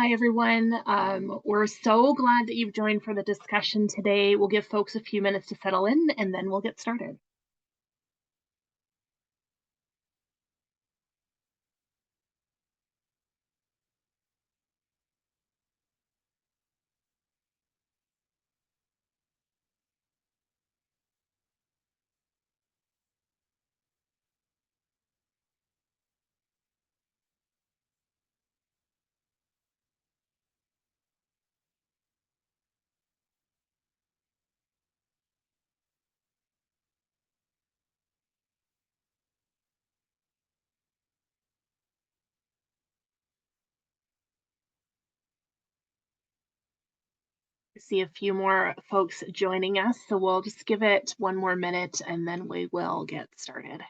Hi, everyone. We're so glad that you've joined for the discussion today. We'll give folks a few minutes to settle in and then we'll get started. I see a few more folks joining us, so we'll just give it one more minute and then we will get started.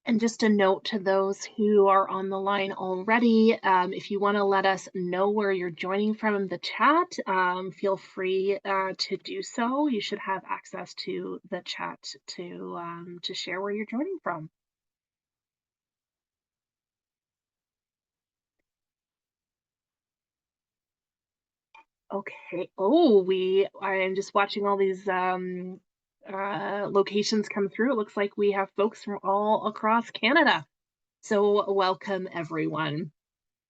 And just a note to those who are on the line already, if you want to let us know where you're joining from in the chat, feel free to do so. You should have access to the chat to share where you're joining from. Okay. Oh, I am just watching all these locations come through. It looks like we have folks from all across Canada. So welcome everyone.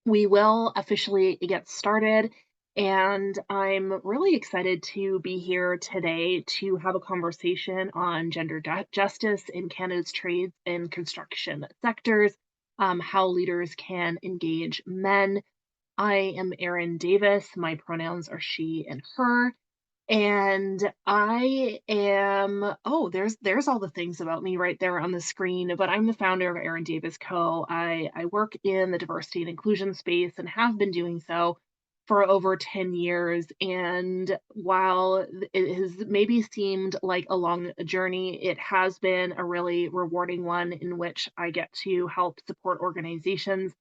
We will officially get started, and I'm really excited to be here today to have a conversation on gender justice in Canada's trades and construction sectors, how leaders can engage men. I am Erin Davis. My pronouns are she and her. And I am, oh, there's all the things about me right there on the screen, but I'm the founder of Erin Davis Co. I work in the diversity and inclusion space and have been doing so for over 10 years. And while it has maybe seemed like a long journey, it has been a really rewarding one in which I get to help support organizations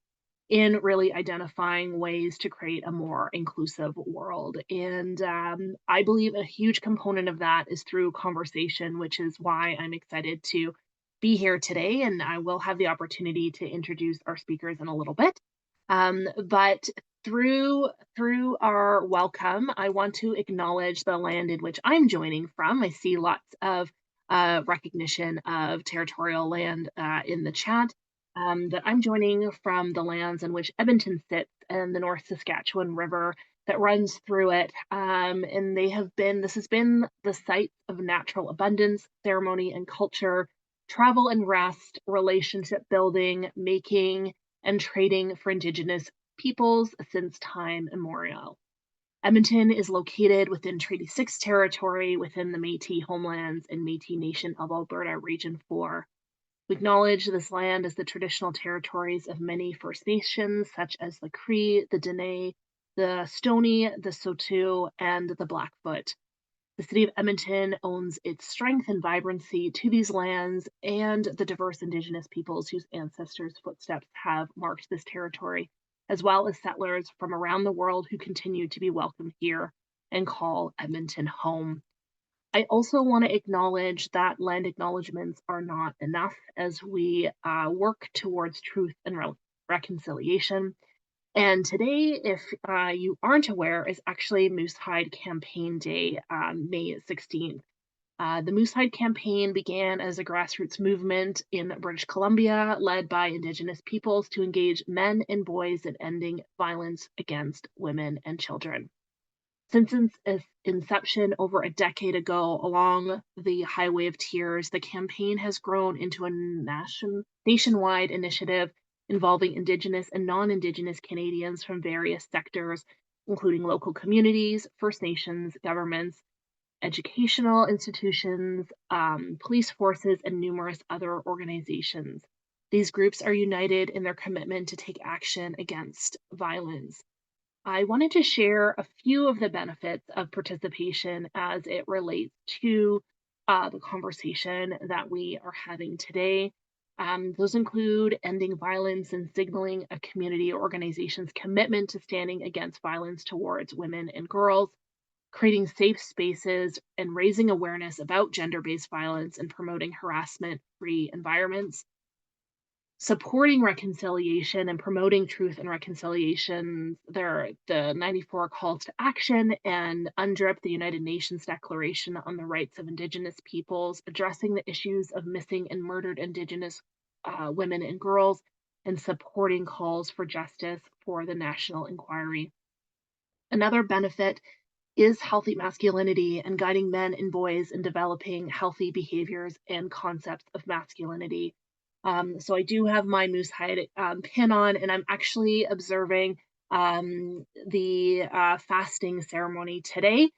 in really identifying ways to create a more inclusive world. And I believe a huge component of that is through conversation, which is why I'm excited to be here today. And I will have the opportunity to introduce our speakers in a little bit. But through our welcome, I want to acknowledge the land in which I'm joining from. I see lots of recognition of territorial land in the chat, that I'm joining from the lands in which Edmonton sits and the North Saskatchewan River that runs through it. And this has been the site of natural abundance, ceremony and culture, travel and rest, relationship building, making, and trading for Indigenous peoples since time immemorial. Edmonton is located within Treaty 6 territory within the Métis homelands and Métis Nation of Alberta Region 4. We acknowledge this land as the traditional territories of many First Nations, such as the Cree, the Dene, the Stoney, the Saulteaux, and the Blackfoot. The city of Edmonton owns its strength and vibrancy to these lands and the diverse Indigenous peoples whose ancestors' footsteps have marked this territory, as well as settlers from around the world who continue to be welcome here and call Edmonton home. I also want to acknowledge that land acknowledgements are not enough as we work towards truth and reconciliation. And today, if you aren't aware, is actually Moose Hide Campaign Day, May 16th. The Moose Hide Campaign began as a grassroots movement in British Columbia, led by Indigenous peoples to engage men and boys in ending violence against women and children. Since its inception over a decade ago along the Highway of Tears, the campaign has grown into a nationwide initiative involving Indigenous and non-Indigenous Canadians from various sectors, including local communities, First Nations, governments, educational institutions, police forces, and numerous other organizations. These groups are united in their commitment to take action against violence. I wanted to share a few of the benefits of participation as it relates to the conversation that we are having today. Those include ending violence and signaling a community or organization's commitment to standing against violence towards women and girls, creating safe spaces and raising awareness about gender based violence and promoting harassment free environments, supporting reconciliation and promoting truth and reconciliation. There are the 94 calls to action and UNDRIP, the United Nations Declaration on the Rights of Indigenous Peoples, addressing the issues of missing and murdered Indigenous women and girls, and supporting calls for justice for the National Inquiry. Another benefit is healthy masculinity and guiding men and boys in developing healthy behaviors and concepts of masculinity. So I do have my moose hide pin on, and I'm actually observing the fasting ceremony today.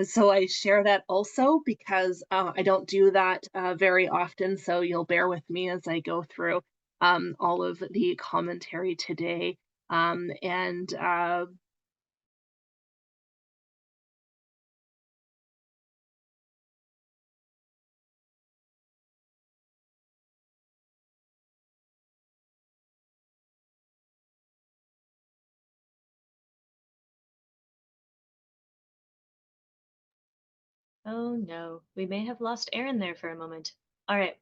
So I share that also because I don't do that very often. So you'll bear with me as I go through all of the commentary today. And Oh no, we may have lost Erin there for a moment. All right,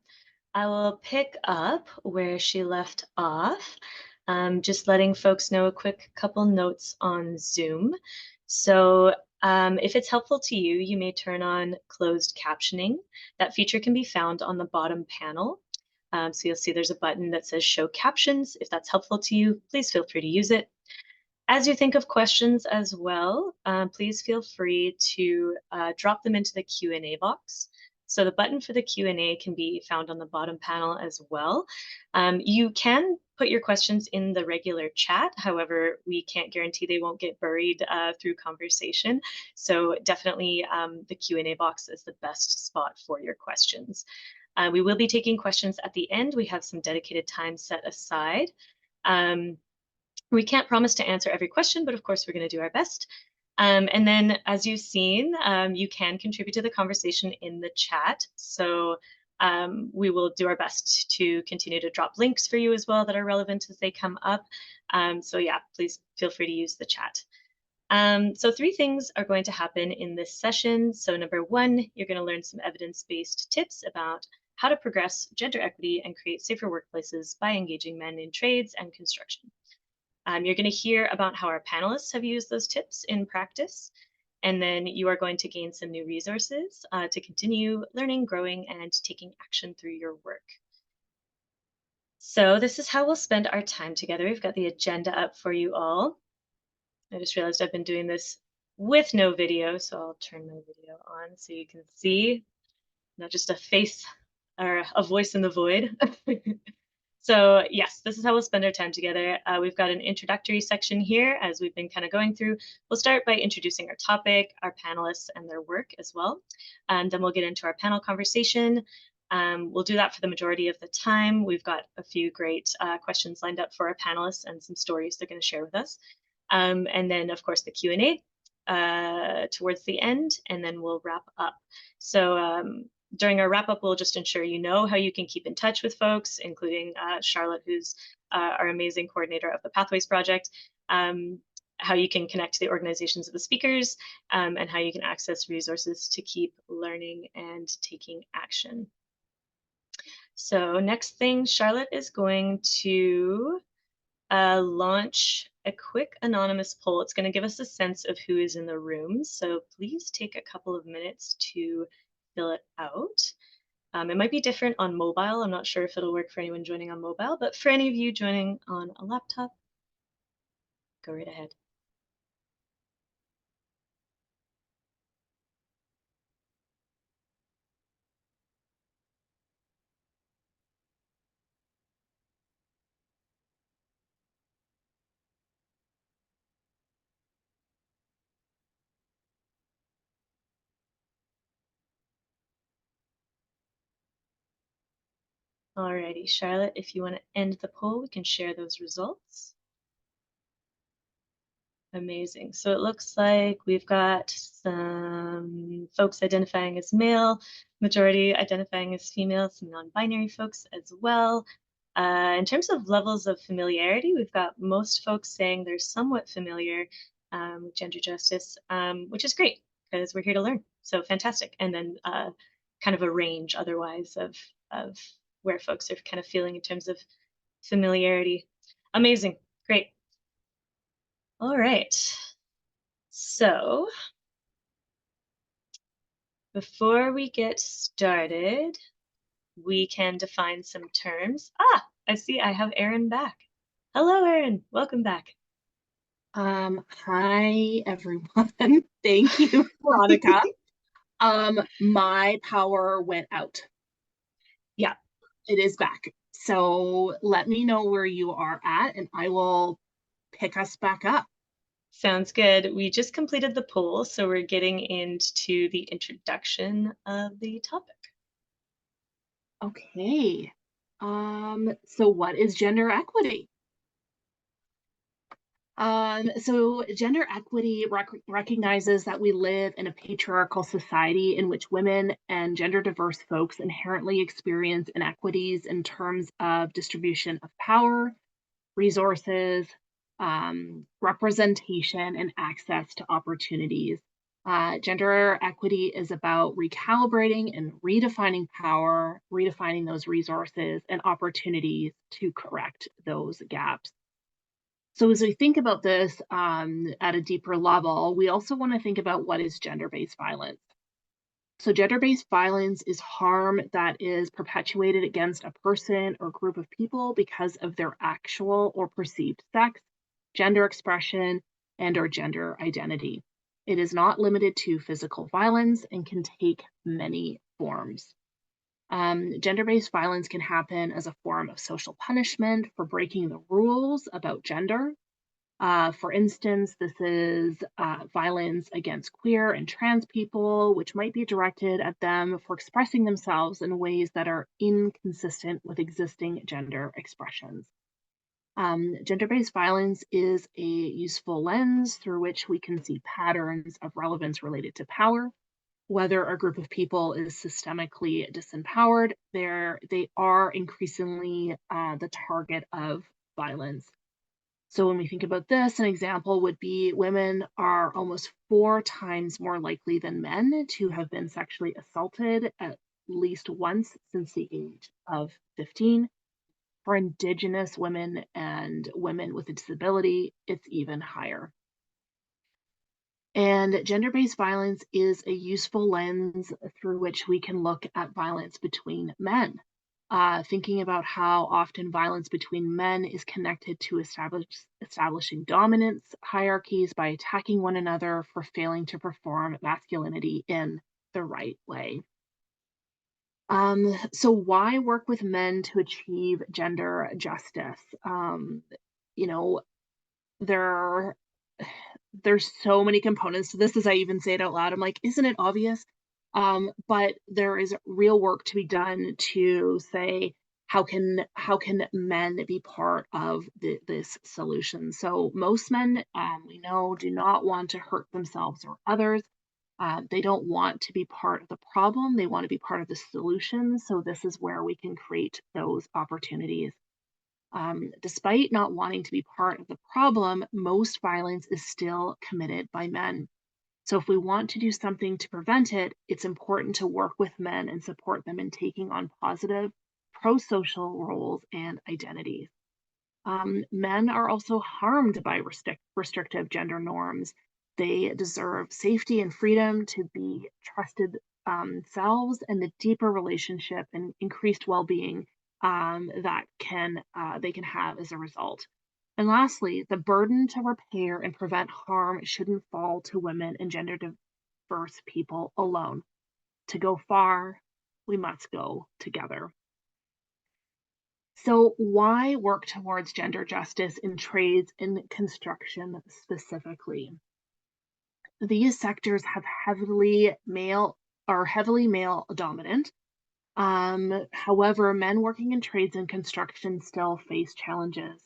I will pick up where she left off. Just letting folks know a quick couple notes on Zoom. So, if it's helpful to you, you may turn on closed captioning. That feature can be found on the bottom panel. So you'll see there's a button that says show captions. If that's helpful to you, please feel free to use it. As you think of questions as well, please feel free to drop them into the Q&A box. So the button for the Q&A can be found on the bottom panel as well. You can put your questions in the regular chat. However, we can't guarantee they won't get buried through conversation. So definitely the Q&A box is the best spot for your questions. We will be taking questions at the end. We have some dedicated time set aside. Um, we can't promise to answer every question, but of course, we're going to do our best. And then, as you've seen, you can contribute to the conversation in the chat. So we will do our best to continue to drop links for you as well that are relevant as they come up. So yeah, please feel free to use the chat. So three things are going to happen in this session. So number one, you're going to learn some evidence-based tips about how to progress gender equity and create safer workplaces by engaging men in trades and construction. You're going to hear about how our panelists have used those tips in practice. And then you are going to gain some new resources to continue learning, growing, and taking action through your work. So this is how we'll spend our time together. We've got the agenda up for you all. I just realized I've been doing this with no video, so I'll turn my video on so you can see, not just a face or a voice in the void. So yes, this is how we'll spend our time together. We've got an introductory section here as we've been kind of going through. We'll start by introducing our topic, our panelists, and their work as well. And then we'll get into our panel conversation. We'll do that for the majority of the time. We've got a few great questions lined up for our panelists and some stories they're going to share with us. And then, of course, the Q&A towards the end, and then we'll wrap up. So during our wrap up, we'll just ensure you know how you can keep in touch with folks, including Charlotte, who's our amazing coordinator of the Pathways Project, how you can connect to the organizations of the speakers, and how you can access resources to keep learning and taking action. So next thing, Charlotte is going to launch a quick anonymous poll. It's going to give us a sense of who is in the room. So please take a couple of minutes to fill it out. It might be different on mobile. I'm not sure if it'll work for anyone joining on mobile, but for any of you joining on a laptop, go right ahead. Alrighty, Charlotte, if you want to end the poll, we can share those results. Amazing. So it looks like we've got some folks identifying as male, majority identifying as female, some non-binary folks as well. In terms of levels of familiarity, we've got most folks saying they're somewhat familiar with gender justice, which is great because we're here to learn. So fantastic. And then kind of a range otherwise of where folks are kind of feeling in terms of familiarity. Amazing. Great. All right. So before we get started, we can define some terms. Ah, I see I have Erin back. Hello, Erin. Welcome back. Hi everyone. Thank you, Veronica. My power went out. Yeah, It is back. So let me know where you are at and I will pick us back up. sounds good. We just completed the poll, so we're getting into the introduction of the topic. Okay. So what is gender equity? So gender equity recognizes that we live in a patriarchal society in which women and gender diverse folks inherently experience inequities in terms of distribution of power, resources, representation, and access to opportunities. Gender equity is about recalibrating and redefining power, redefining those resources and opportunities to correct those gaps. So as we think about this at a deeper level, we also want to think about what is gender-based violence. So gender-based violence is harm that is perpetuated against a person or group of people because of their actual or perceived sex, gender expression, and or gender identity. It is not limited to physical violence and can take many forms. Gender-based violence can happen as a form of social punishment for breaking the rules about gender. For instance, this is violence against queer and trans people, which might be directed at them for expressing themselves in ways that are inconsistent with existing gender expressions. Gender-based violence is a useful lens through which we can see patterns of relevance related to power. Whether a group of people is systemically disempowered, they are increasingly the target of violence. So when we think about this, an example would be women are almost 4 times more likely than men to have been sexually assaulted at least once since the age of 15. For Indigenous women and women with a disability, it's even higher. And gender-based violence is a useful lens through which we can look at violence between men. Thinking about how often violence between men is connected to establishing dominance hierarchies by attacking one another for failing to perform masculinity in the right way. So why work with men to achieve gender justice? You know, there there's so many components to this as I even say it out loud. I'm like, isn't it obvious? But there is real work to be done to say how can men be part of this solution? So most men, we know, do not want to hurt themselves or others. They don't want to be part of the problem. They want to be part of the solution. So this is where we can create those opportunities. Despite not wanting to be part of the problem, most violence is still committed by men. So, if we want to do something to prevent it, it's important to work with men and support them in taking on positive, pro social roles and identities. Men are also harmed by restrictive gender norms. They deserve safety and freedom to be trusted selves and the deeper relationship and increased well-being that can they can have as a result. And lastly, the burden to repair and prevent harm shouldn't fall to women and gender diverse people alone. To go far, we must go together. So, why work towards gender justice in trades and construction specifically? These sectors have heavily male dominant. However, men working in trades and construction still face challenges.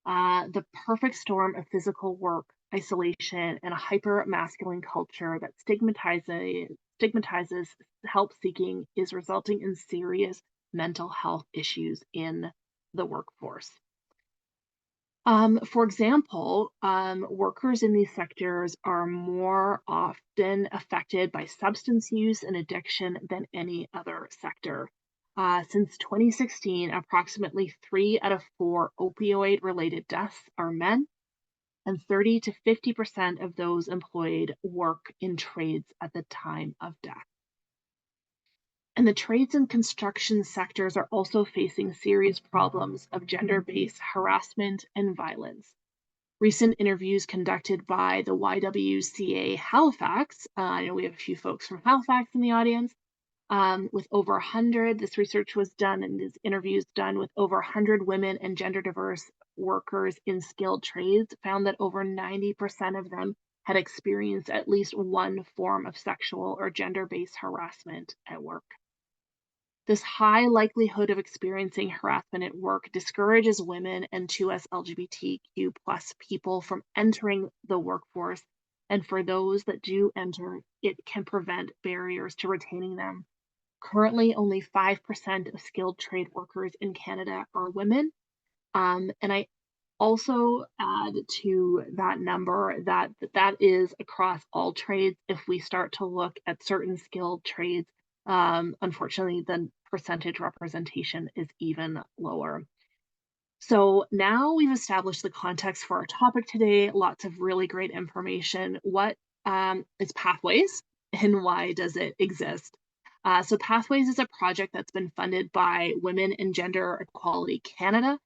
The perfect storm of physical work, isolation, and a hyper masculine culture that stigmatizes help seeking is resulting in serious mental health issues in the workforce. For example, workers in these sectors are more often affected by substance use and addiction than any other sector. Since 2016, approximately 3 out of 4 opioid-related deaths are men, and 30 to 50% of those employed work in trades at the time of death. And the trades and construction sectors are also facing serious problems of gender-based harassment and violence. Recent interviews conducted by the YWCA Halifax, I know we have a few folks from Halifax in the audience, with over 100, this research was done and these interviews done with over 100 women and gender diverse workers in skilled trades, found that over 90% of them had experienced at least one form of sexual or gender-based harassment at work. This high likelihood of experiencing harassment at work discourages women and 2S LGBTQ plus people from entering the workforce. And for those that do enter, it can prevent barriers to retaining them. Currently, only 5% of skilled trade workers in Canada are women. And I also add to that number that that is across all trades. If we start to look at certain skilled trades, unfortunately, the percentage representation is even lower. So now we've established the context for our topic today, lots of really great information. What is Pathways and why does it exist? So Pathways is a project that's been funded by Women and Gender Equality Canada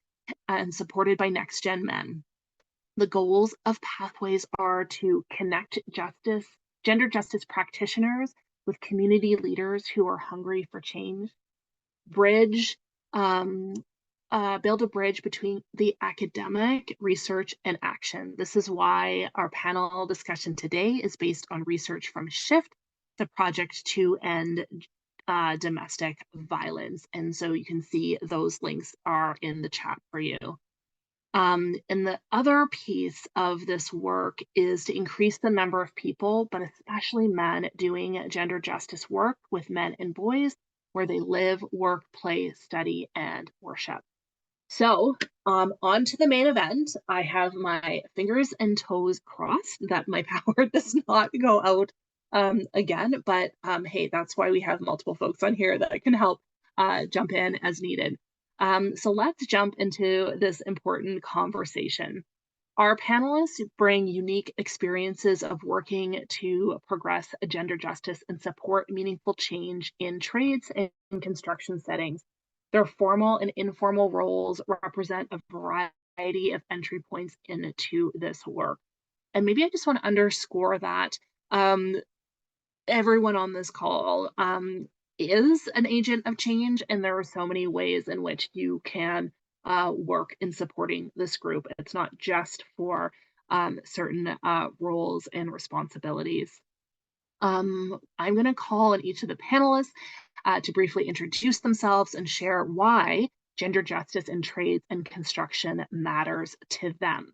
and supported by Next Gen Men. The goals of Pathways are to connect gender justice practitioners with community leaders who are hungry for change, bridge, um, build a bridge between the academic, research, and action. This is why our panel discussion today is based on research from SHIFT, the project to end domestic violence. And so you can see those links are in the chat for you. And the other piece of this work is to increase the number of people, but especially men, doing gender justice work with men and boys where they live, work, play, study, and worship. So, on to the main event. I have my fingers and toes crossed that my power does not go out again, but hey, that's why we have multiple folks on here that can help jump in as needed. So let's jump into this important conversation. Our panelists bring unique experiences of working to progress gender justice and support meaningful change in trades and construction settings. Their formal and informal roles represent a variety of entry points into this work. And maybe I just want to underscore that everyone on this call is an agent of change, and there are so many ways in which you can work in supporting this group. It's not just for certain roles and responsibilities. I'm going to call on each of the panelists to briefly introduce themselves and share why gender justice in trades and construction matters to them.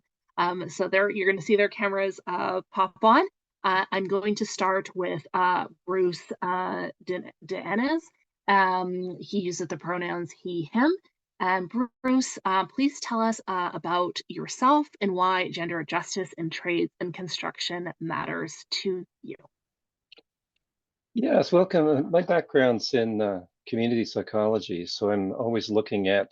So there, you're going to see their cameras pop on. I'm going to start with Bruce Deanez. He uses the pronouns he, him. And Bruce, please tell us about yourself and why gender justice in trades and construction matters to you. Yes, welcome. My background's in community psychology, so I'm always looking at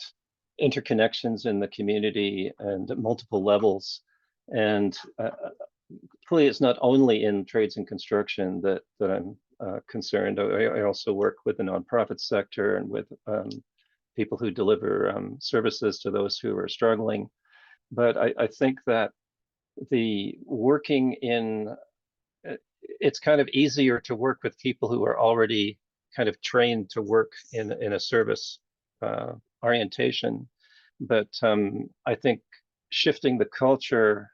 interconnections in the community and at multiple levels. And clearly, it's not only in trades and construction that I'm concerned. I also work with the nonprofit sector and with people who deliver services to those who are struggling. But I think that the working in it's kind of easier to work with people who are already kind of trained to work in a service orientation. But I think shifting the culture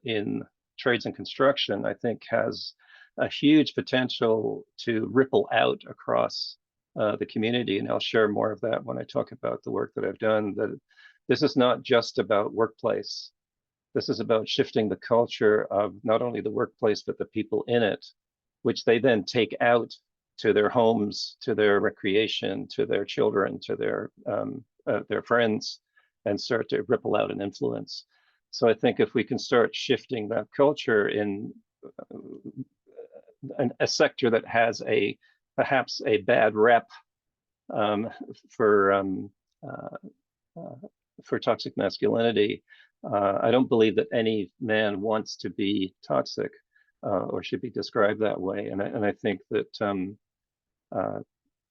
in trades and construction, I think, has a huge potential to ripple out across the community. And I'll share more of that when I talk about the work that I've done, that this is not just about workplace. This is about shifting the culture of not only the workplace, but the people in it, which they then take out to their homes, to their recreation, to their children, to their friends, and start to ripple out and influence. So I think if we can start shifting that culture in a sector that has perhaps a bad rep um, for um, uh, uh, for toxic masculinity, I don't believe that any man wants to be toxic or should be described that way. And I think that uh,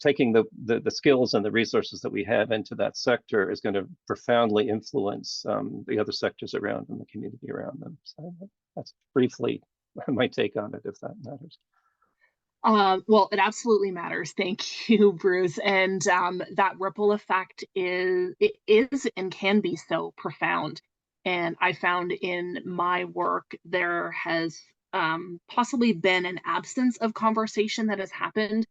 taking the skills and the resources that we have into that sector is going to profoundly influence the other sectors around and the community around them. So that's briefly my take on it, if that matters. Well, it absolutely matters. Thank you, Bruce. And that ripple effect is and can be so profound. And I found in my work there has possibly been an absence of conversation that has happened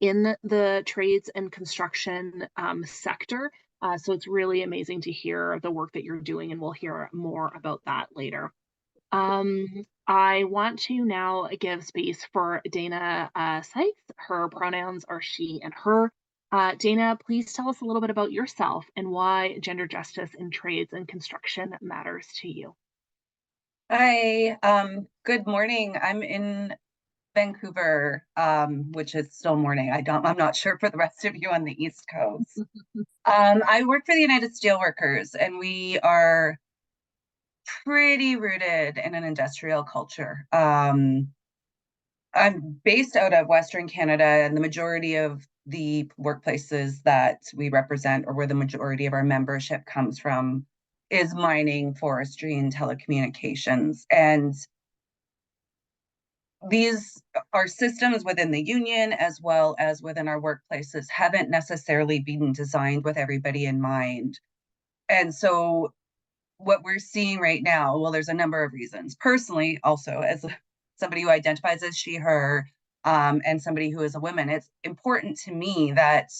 in the trades and construction sector. So it's really amazing to hear the work that you're doing, and we'll hear more about that later. I want to now give space for Dana Sykes. Her pronouns are she and her. Dana, please tell us a little bit about yourself and why gender justice in trades and construction matters to you. Hi, good morning. I'm in Vancouver, which is still morning. I'm not sure for the rest of you on the East Coast. I work for the United Steelworkers, and we are pretty rooted in an industrial culture. I'm based out of Western Canada, and the majority of the workplaces that we represent, or where the majority of our membership comes from, is mining, forestry, and telecommunications. And these are systems within the union as well as within our workplaces haven't necessarily been designed with everybody in mind. And so what we're seeing right now, well, there's a number of reasons. Personally, also, as somebody who identifies as she, her, and somebody who is a woman, it's important to me that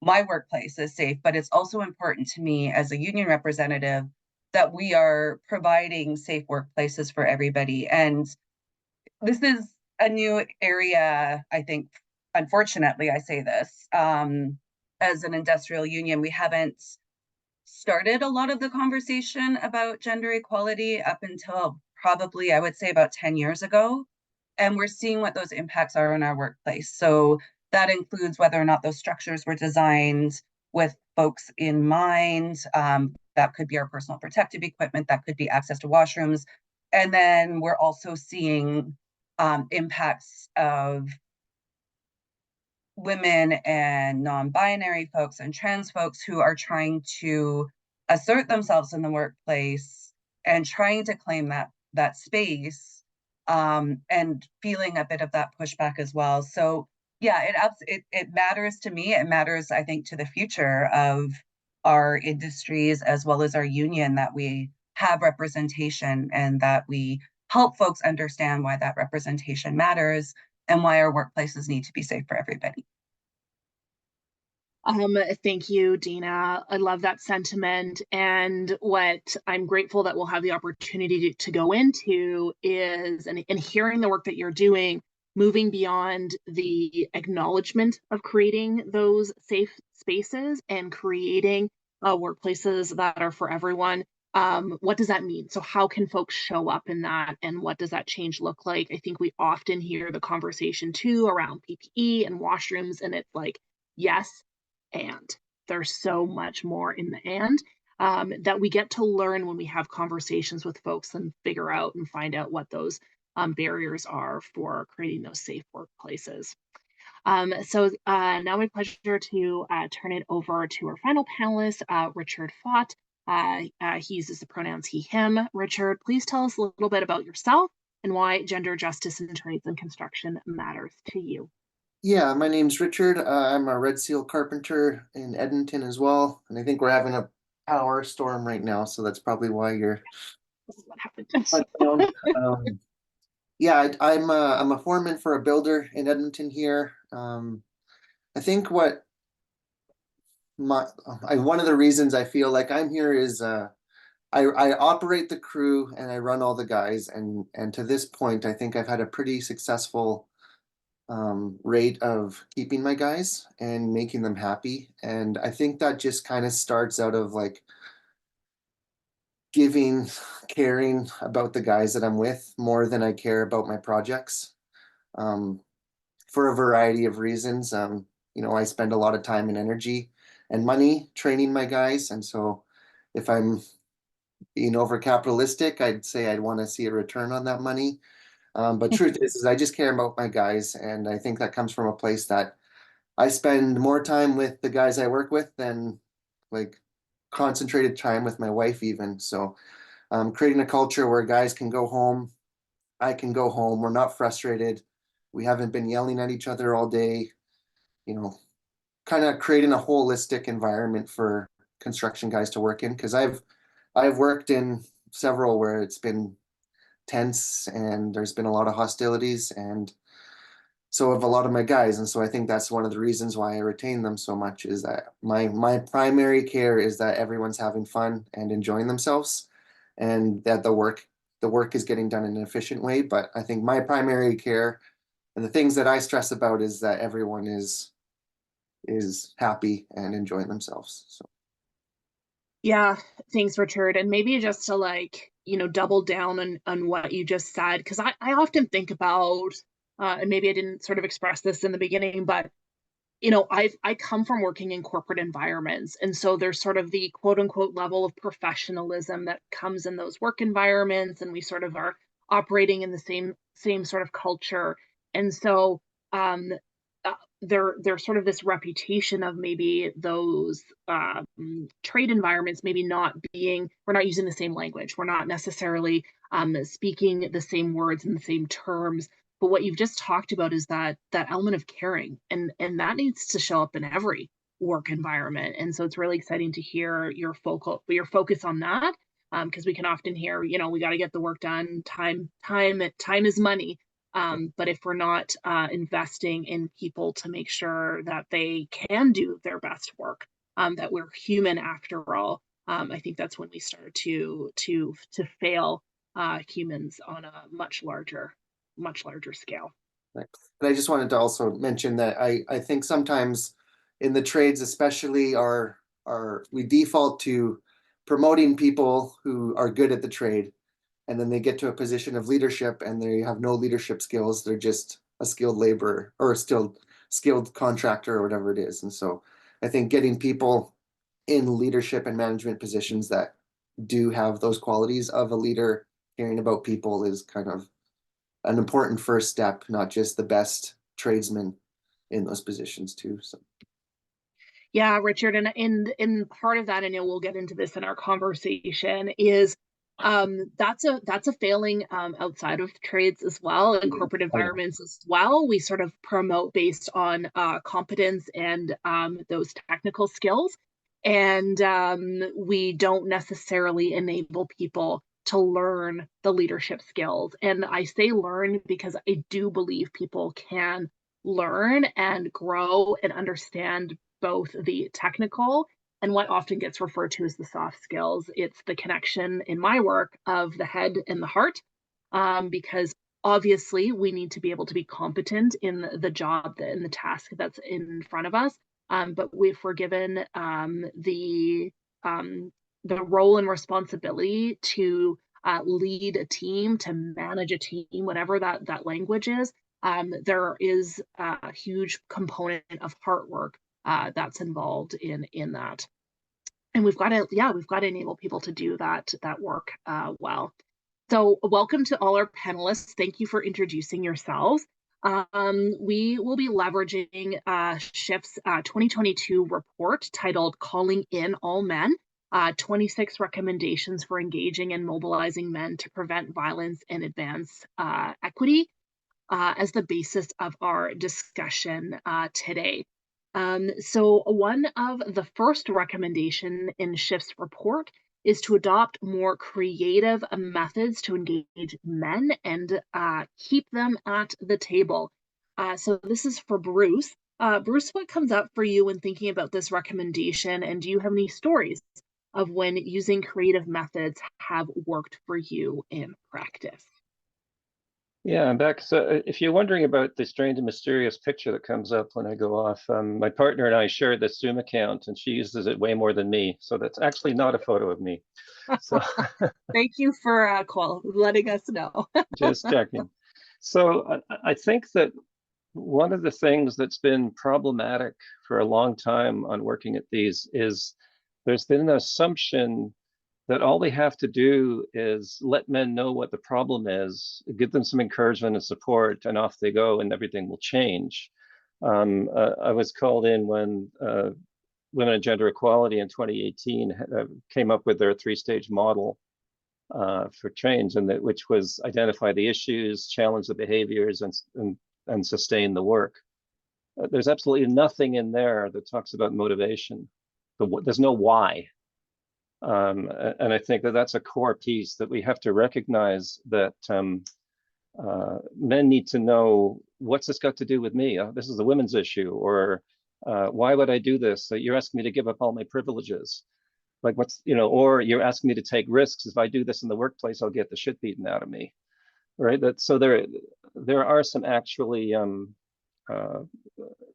my workplace is safe, but it's also important to me as a union representative that we are providing safe workplaces for everybody. And this is a new area, I think, unfortunately, I say this, as an industrial union, we haven't started a lot of the conversation about gender equality up until probably, I would say, about 10 years ago. And we're seeing what those impacts are in our workplace. So that includes whether or not those structures were designed with folks in mind. That could be our personal protective equipment, that could be access to washrooms. And then we're also seeing impacts of women and non-binary folks and trans folks who are trying to assert themselves in the workplace and trying to claim that space, and feeling a bit of that pushback as well. So yeah, it matters to me. It matters, I think, to the future of our industries as well as our union, that we have representation and that we help folks understand why that representation matters and why our workplaces need to be safe for everybody. Thank you, Dina. I love that sentiment. And what I'm grateful that we'll have the opportunity to go into is, and hearing the work that you're doing, moving beyond the acknowledgement of creating those safe spaces and creating workplaces that are for everyone. What does that mean? So how can folks show up in that, and what does that change look like? I think we often hear the conversation too around PPE and washrooms, and it's like, yes, and there's so much more in the that we get to learn when we have conversations with folks and figure out and find out what those barriers are for creating those safe workplaces. Now my pleasure to turn it over to our final panelist, Richard Fott. He uses the pronouns he, him. Richard, please tell us a little bit about yourself and why gender justice in trades and construction matters to you. Yeah, my name's Richard. I'm a Red Seal carpenter in Edmonton as well. And I think we're having a power storm right now, so that's probably why you're This is what happened. yeah, I'm a foreman for a builder in Edmonton here. I think what one of the reasons I feel like I'm here is I operate the crew and I run all the guys, and to this point I think I've had a pretty successful rate of keeping my guys and making them happy. And I think that just kind of starts out of like giving, caring about the guys that I'm with more than I care about my projects. Um, for a variety of reasons. You know, I spend a lot of time and energy and money training my guys. And so if I'm being over capitalistic, I'd say I'd want to see a return on that money. But truth is I just care about my guys. And I think that comes from a place that I spend more time with the guys I work with than like concentrated time with my wife even. So creating a culture where guys can go home, I can go home, we're not frustrated, we haven't been yelling at each other all day, you know, kind of creating a holistic environment for construction guys to work in. Because I've worked in several where it's been tense and there's been a lot of hostilities, and so have a lot of my guys. And so I think that's one of the reasons why I retain them so much, is that my primary care is that everyone's having fun and enjoying themselves, and that the work is getting done in an efficient way. But I think my primary care and the things that I stress about is that everyone is happy and enjoying themselves. So Yeah, thanks, Richard. And maybe just to like, double down on what you just said, because I often think about, and maybe I didn't sort of express this in the beginning, but I come from working in corporate environments, and so there's sort of the quote unquote level of professionalism that comes in those work environments, and we sort of are operating in the same sort of culture. And so um, there's sort of this reputation of maybe those trade environments maybe not being, we're not using the same language, we're not necessarily speaking the same words in the same terms. But what you've just talked about is that element of caring, and that needs to show up in every work environment. And so it's really exciting to hear your focus on that, because we can often hear, we got to get the work done. Time is money. But if we're not investing in people to make sure that they can do their best work, that we're human after all, I think that's when we start to fail humans on a much larger scale. right. And I just wanted to also mention that I think sometimes in the trades, especially, are we default to promoting people who are good at the trade, and then they get to a position of leadership and they have no leadership skills. They're just a skilled laborer or a skilled contractor or whatever it is. And so I think getting people in leadership and management positions that do have those qualities of a leader, caring about people, is kind of an important first step, not just the best tradesmen in those positions too. So Yeah, Richard, and part of that, and we'll get into this in our conversation, is that's a failing outside of trades as well, in corporate environments as well. We sort of promote based on competence and those technical skills, and we don't necessarily enable people to learn the leadership skills. And I say learn because I do believe people can learn and grow and understand both the technical and what often gets referred to as the soft skills. It's the connection in my work of the head and the heart, because obviously we need to be able to be competent in the job and the task that's in front of us. But if we're given the role and responsibility to lead a team, to manage a team, whatever that language is, there is a huge component of hard work that's involved in that. And we've got to enable people to do that work well. So welcome to all our panelists. Thank you for introducing yourselves. We will be leveraging SHIFT's 2022 report titled Calling in All Men, 26 recommendations for engaging and mobilizing men to prevent violence and advance equity, as the basis of our discussion today. So one of the first recommendation in SHIFT's report is to adopt more creative methods to engage men and keep them at the table. So this is for Bruce. Bruce, what comes up for you when thinking about this recommendation, and do you have any stories of when using creative methods have worked for you in practice? Yeah, I'm back. So if you're wondering about the strange and mysterious picture that comes up when I go off, my partner and I share this Zoom account, and she uses it way more than me. So that's actually not a photo of me. So Thank you for letting us know. just checking. So I think that one of the things that's been problematic for a long time on working at these is there's been an assumption that all they have to do is let men know what the problem is, give them some encouragement and support, and off they go, and everything will change. I was called in when Women and Gender Equality in 2018 came up with their three-stage model for change, and which was identify the issues, challenge the behaviors, and sustain the work. There's absolutely nothing in there that talks about motivation. There's no why. And I think that that's a core piece that we have to recognize that men need to know, what's this got to do with me? This is a women's issue, or why would I do this? You're asking me to give up all my privileges. Like or you're asking me to take risks. If I do this in the workplace, I'll get the shit beaten out of me, right? So there are some actually uh,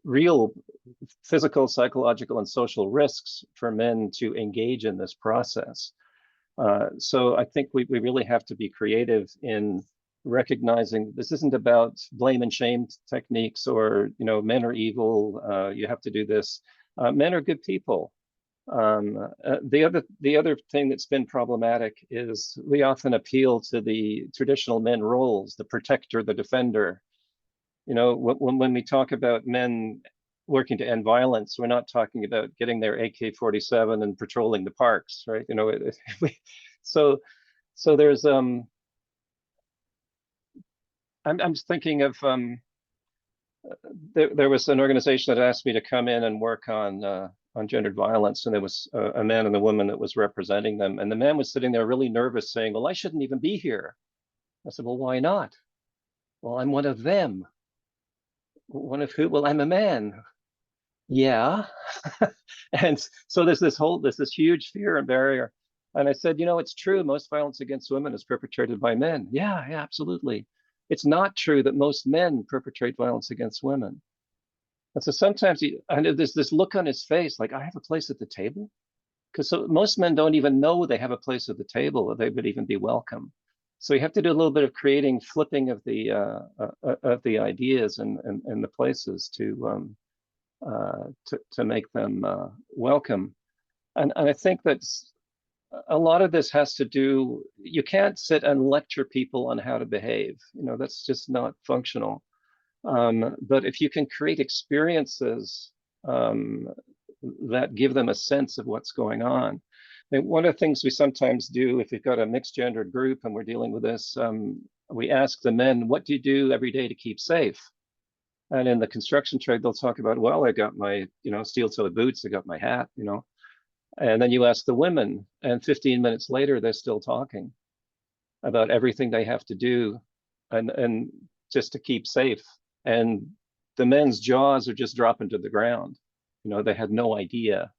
real physical, psychological, and social risks for men to engage in this process. So I think we really have to be creative in recognizing this isn't about blame and shame techniques, or men are evil, you have to do this. Men are good people. The other thing that's been problematic is we often appeal to the traditional men roles, the protector, the defender. When we talk about men working to end violence, we're not talking about getting their AK-47 and patrolling the parks, right? So there's I'm just thinking of there was an organization that asked me to come in and work on gendered violence, and there was a man and a woman that was representing them, and the man was sitting there really nervous, saying, "Well, I shouldn't even be here." I said, "Well, why not?" "Well, I'm one of them." "One of who?" "Well, I'm a man." "Yeah." And so there's this huge fear and barrier. And I said, it's true, most violence against women is perpetrated by men. Yeah, absolutely. It's not true that most men perpetrate violence against women. And so sometimes there's this look on his face, like, I have a place at the table? Because most men don't even know they have a place at the table, or they would even be welcome. So you have to do a little bit of creating, flipping of the ideas and the places to make them welcome. And I think that's a lot of this has to do, you can't sit and lecture people on how to behave. That's just not functional. But if you can create experiences that give them a sense of what's going on. One of the things we sometimes do, if we've got a mixed gendered group and we're dealing with this, we ask the men, what do you do every day to keep safe? And in the construction trade, they'll talk about, well, I got my, steel-toed boots, I got my hat, And then you ask the women, and 15 minutes later, they're still talking about everything they have to do and just to keep safe. And the men's jaws are just dropping to the ground. They had no idea.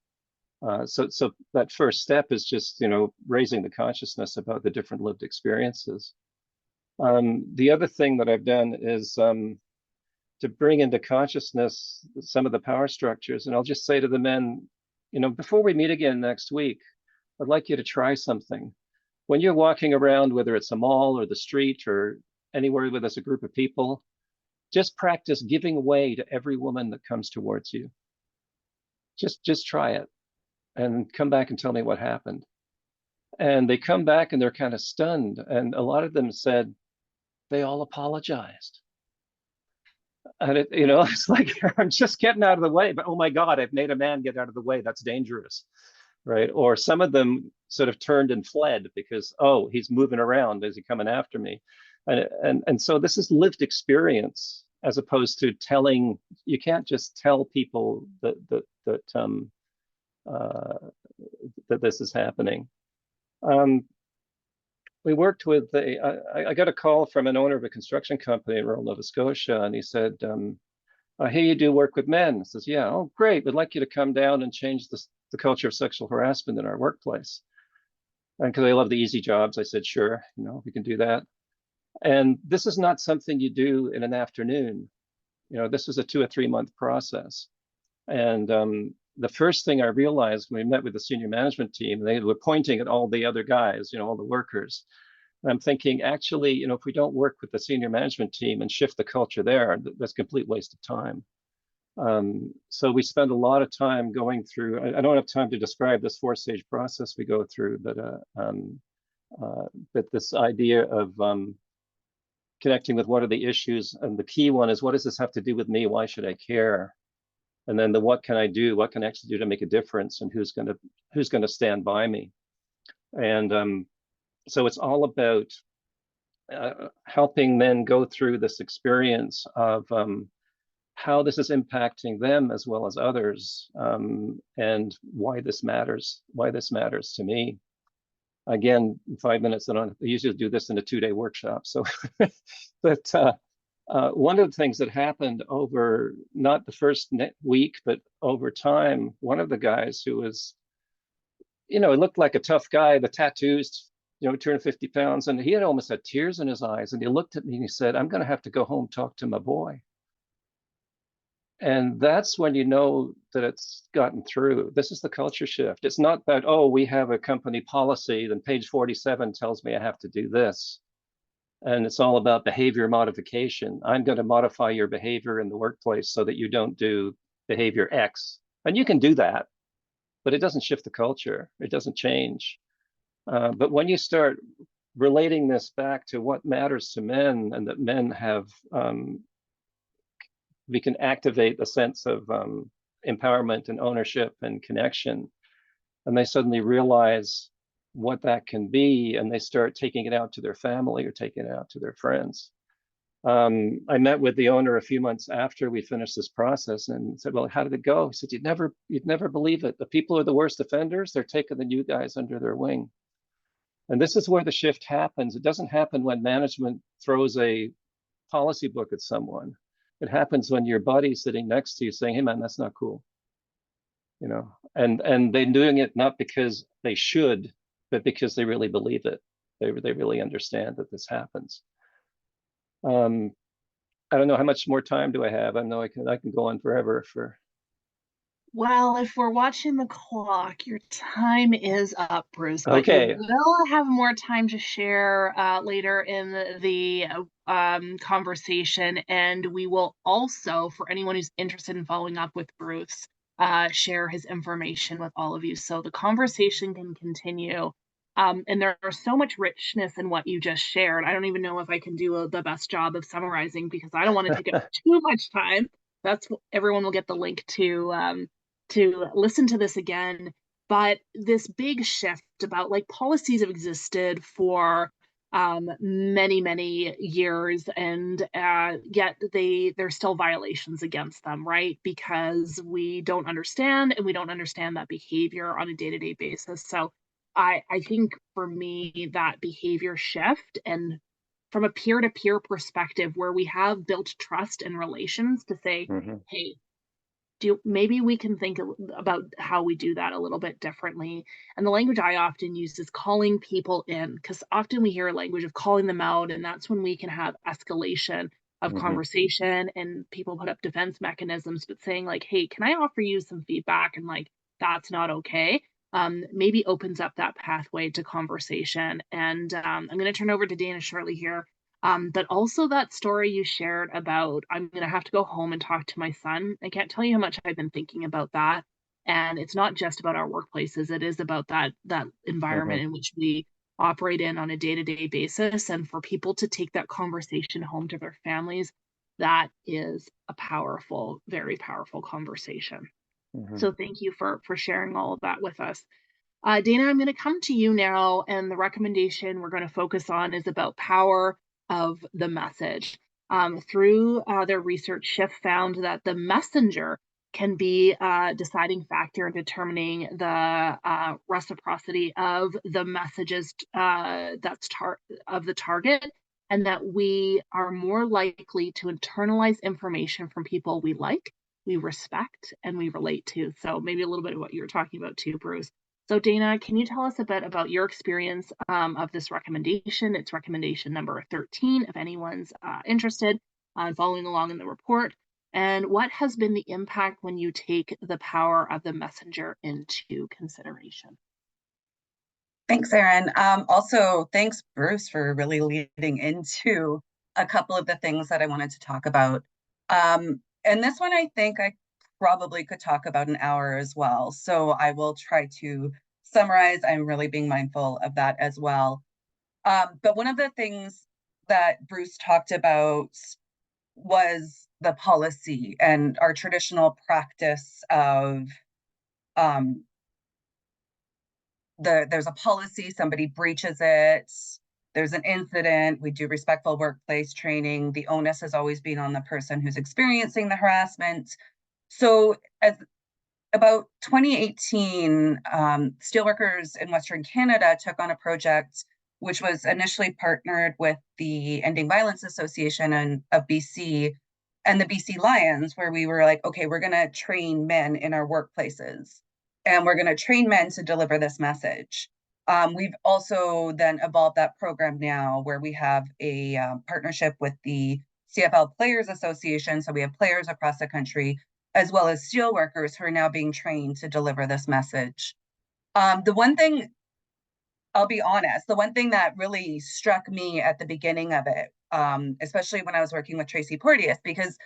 So that first step is just, raising the consciousness about the different lived experiences. The other thing that I've done is to bring into consciousness some of the power structures. And I'll just say to the men, before we meet again next week, I'd like you to try something. When you're walking around, whether it's a mall or the street or anywhere with us, a group of people, just practice giving way to every woman that comes towards you. Just try it and come back and tell me what happened. And they come back and they're kind of stunned. And a lot of them said they all apologized. And it's like, I'm just getting out of the way, but oh my God, I've made a man get out of the way. That's dangerous, right? Or some of them sort of turned and fled because, oh, he's moving around. Is he coming after me? And so this is lived experience, as opposed to telling. You can't just tell people that this is happening. We worked with I got a call from an owner of a construction company in rural Nova Scotia, and he said, I hear you do work with men. He says, yeah, oh, great. We'd like you to come down and change the culture of sexual harassment in our workplace. And because I love the easy jobs, I said, sure, we can do that. And this is not something you do in an afternoon. This was a 2 or 3 month process. And the first thing I realized when we met with the senior management team, they were pointing at all the other guys, all the workers. And I'm thinking, actually, if we don't work with the senior management team and shift the culture there, that's a complete waste of time. So we spend a lot of time going through, I don't have time to describe this 4-stage process we go through, but this idea of connecting with what are the issues, and the key one is, what does this have to do with me? Why should I care? And then what can I do? What can I actually do to make a difference? And who's going to stand by me? And so it's all about helping men go through this experience of how this is impacting them as well as others, and why this matters to me. Again, 5 minutes, I usually do this in a 2-day workshop. So, but one of the things that happened over not the first week, but over time, one of the guys who was, it looked like a tough guy, the tattoos, 250 pounds, and he had almost had tears in his eyes. And he looked at me and he said, I'm going to have to go home, talk to my boy. And that's when you know that it's gotten through. This is the culture shift. It's not that, oh, we have a company policy, then page 47 tells me I have to do this. And it's all about behavior modification. I'm going to modify your behavior in the workplace so that you don't do behavior X. And you can do that, but it doesn't shift the culture. It doesn't change. But when you start relating this back to what matters to men, and that men have, we can activate the sense of empowerment and ownership and connection, and they suddenly realize what that can be, and they start taking it out to their family or taking it out to their friends. I met with the owner a few months after we finished this process and said, well, how did it go? He said, you'd never believe it. The people who are the worst offenders, they're taking the new guys under their wing. And this is where the shift happens. It doesn't happen when management throws a policy book at someone. It happens when your buddy's sitting next to you saying, hey man, that's not cool. And they're doing it not because they should, but because they really believe it. They really understand that this happens. I don't know how much more time do I have. I know I can go on forever for. Well, if we're watching the clock, your time is up, Bruce, but you Okay. will have more time to share later in the conversation. And we will also, for anyone who's interested in following up with Bruce, share his information with all of you. So the conversation can continue. And there's so much richness in what you just shared. I don't even know if I can do the best job of summarizing, because I don't want to take up too much time. Everyone will get the link to listen to this again. But this big shift about, like, policies have existed for many years, and yet there's still violations against them, right? Because we don't understand, and we don't understand that behavior on a day-to-day basis. So I think for me, that behavior shift, and from a peer-to-peer perspective, where we have built trust and relations to say, hey, maybe we can think about how we do that a little bit differently. And the language I often use is calling people in, because often we hear a language of calling them out, and that's when we can have escalation of conversation, and people put up defense mechanisms. But saying, like, hey, can I offer you some feedback, and like, that's not okay, maybe opens up that pathway to conversation. And I'm going to turn over to Dana shortly here. But also that story you shared about, I'm going to have to go home and talk to my son. I can't tell you how much I've been thinking about that. And it's not just about our workplaces. It is about that environment in which we operate in on a day-to-day basis. And for people to take that conversation home to their families, that is a powerful, very powerful conversation. So thank you for sharing all of that with us. Dana, I'm going to come to you now, and the recommendation we're going to focus on is about power of the message. Through their research, Schiff found that the messenger can be a deciding factor in determining the reciprocity of the messages of the target, and that we are more likely to internalize information from people we like, we respect, and we relate to. So maybe a little bit of what you were talking about too, Bruce. So Dana, can you tell us a bit about your experience of this recommendation? It's recommendation number 13, if anyone's interested on following along in the report. And what has been the impact when you take the power of the messenger into consideration? Thanks, Erin. Also, thanks, Bruce, for really leading into a couple of the things that I wanted to talk about. And this one, I think I probably could talk about an hour as well. So I will try to summarize. I'm really being mindful of that as well. But one of the things that Bruce talked about was the policy and our traditional practice of there's a policy, somebody breaches it, there's an incident, we do respectful workplace training. The onus has always been on the person who's experiencing the harassment. So as about 2018, steelworkers in Western Canada took on a project which was initially partnered with the Ending Violence Association of BC and the BC Lions, where we were like, okay, we're going to train men in our workplaces and we're going to train men to deliver this message. We've also then evolved that program now where we have a partnership with the CFL Players Association. So we have players across the country, as well as steelworkers who are now being trained to deliver this message. The one thing, I'll be honest, the one thing that really struck me at the beginning of it, especially when I was working with Tracy Porteous, because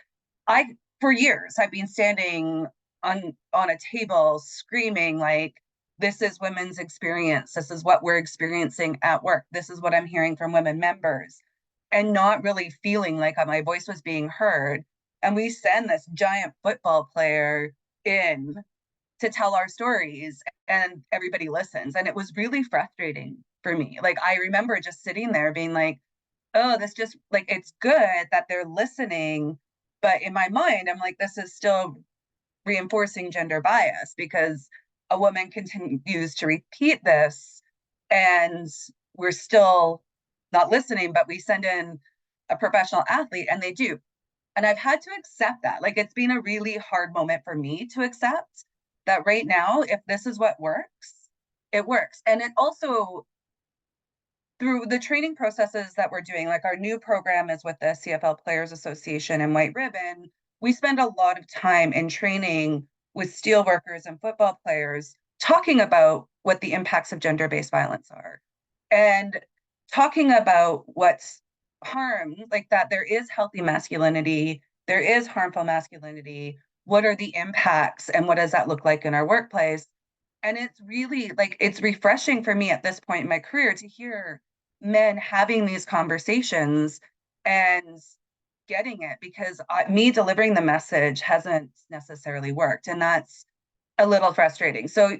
for years, I've been standing on a table screaming like, this is women's experience. This is what we're experiencing at work. This is what I'm hearing from women members, and not really feeling like my voice was being heard. And we send this giant football player in to tell our stories, and everybody listens. And it was really frustrating for me. Like, I remember just sitting there being like, oh, this just like, it's good that they're listening. But in my mind, I'm like, this is still reinforcing gender bias because a woman continues to repeat this and we're still not listening, but we send in a professional athlete and they do. And I've had to accept that. Like, it's been a really hard moment for me to accept that right now, if this is what works, it works. And it also, through the training processes that we're doing, like our new program is with the CFL Players Association and White Ribbon, we spend a lot of time in training with steelworkers and football players talking about what the impacts of gender-based violence are and talking about what's harm, like that there is healthy masculinity, there is harmful masculinity, what are the impacts and what does that look like in our workplace? And it's really like, it's refreshing for me at this point in my career to hear men having these conversations and getting it, because me delivering the message hasn't necessarily worked. And that's a little frustrating. So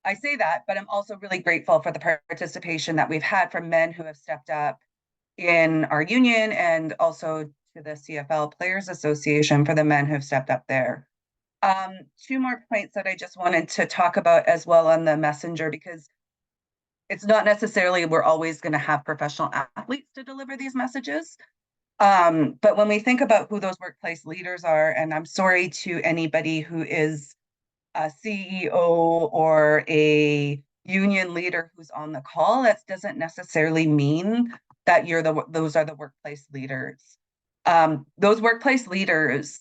I say that, but I'm also really grateful for the participation that we've had from men who have stepped up in our union, and also to the CFL Players Association for the men who have stepped up there. Two more points that I just wanted to talk about as well on the messenger, because it's not necessarily we're always going to have professional athletes to deliver these messages. But when we think about who those workplace leaders are, and I'm sorry to anybody who is a CEO or a union leader who's on the call, that doesn't necessarily mean that those are the workplace leaders. Those workplace leaders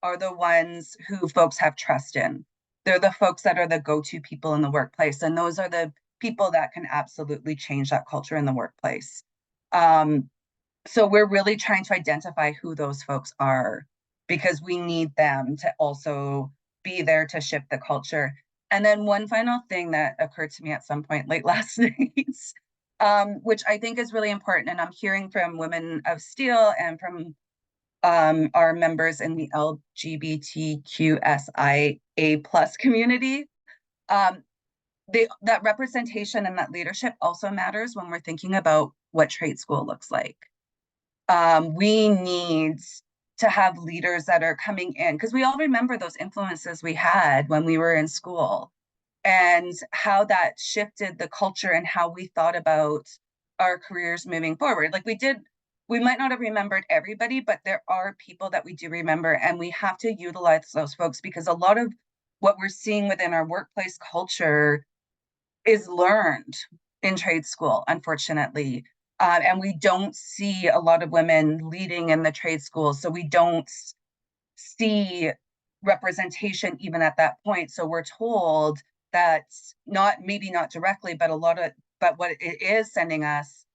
are the ones who folks have trust in. They're the folks that are the go-to people in the workplace. And those are the people that can absolutely change that culture in the workplace. So we're really trying to identify who those folks are, because we need them to also be there to shift the culture. And then one final thing that occurred to me at some point late last night, which I think is really important, and I'm hearing from Women of Steel and from our members in the LGBTQSIA plus community. That representation and that leadership also matters when we're thinking about what trade school looks like. We need to have leaders that are coming in, because we all remember those influences we had when we were in school and how that shifted the culture and how we thought about our careers moving forward. Like we might not have remembered everybody, but there are people that we do remember, and we have to utilize those folks, because a lot of what we're seeing within our workplace culture is learned in trade school, unfortunately. And we don't see a lot of women leading in the trade school, so we don't see representation even at that point. So we're told that, maybe not directly, but but what it is sending us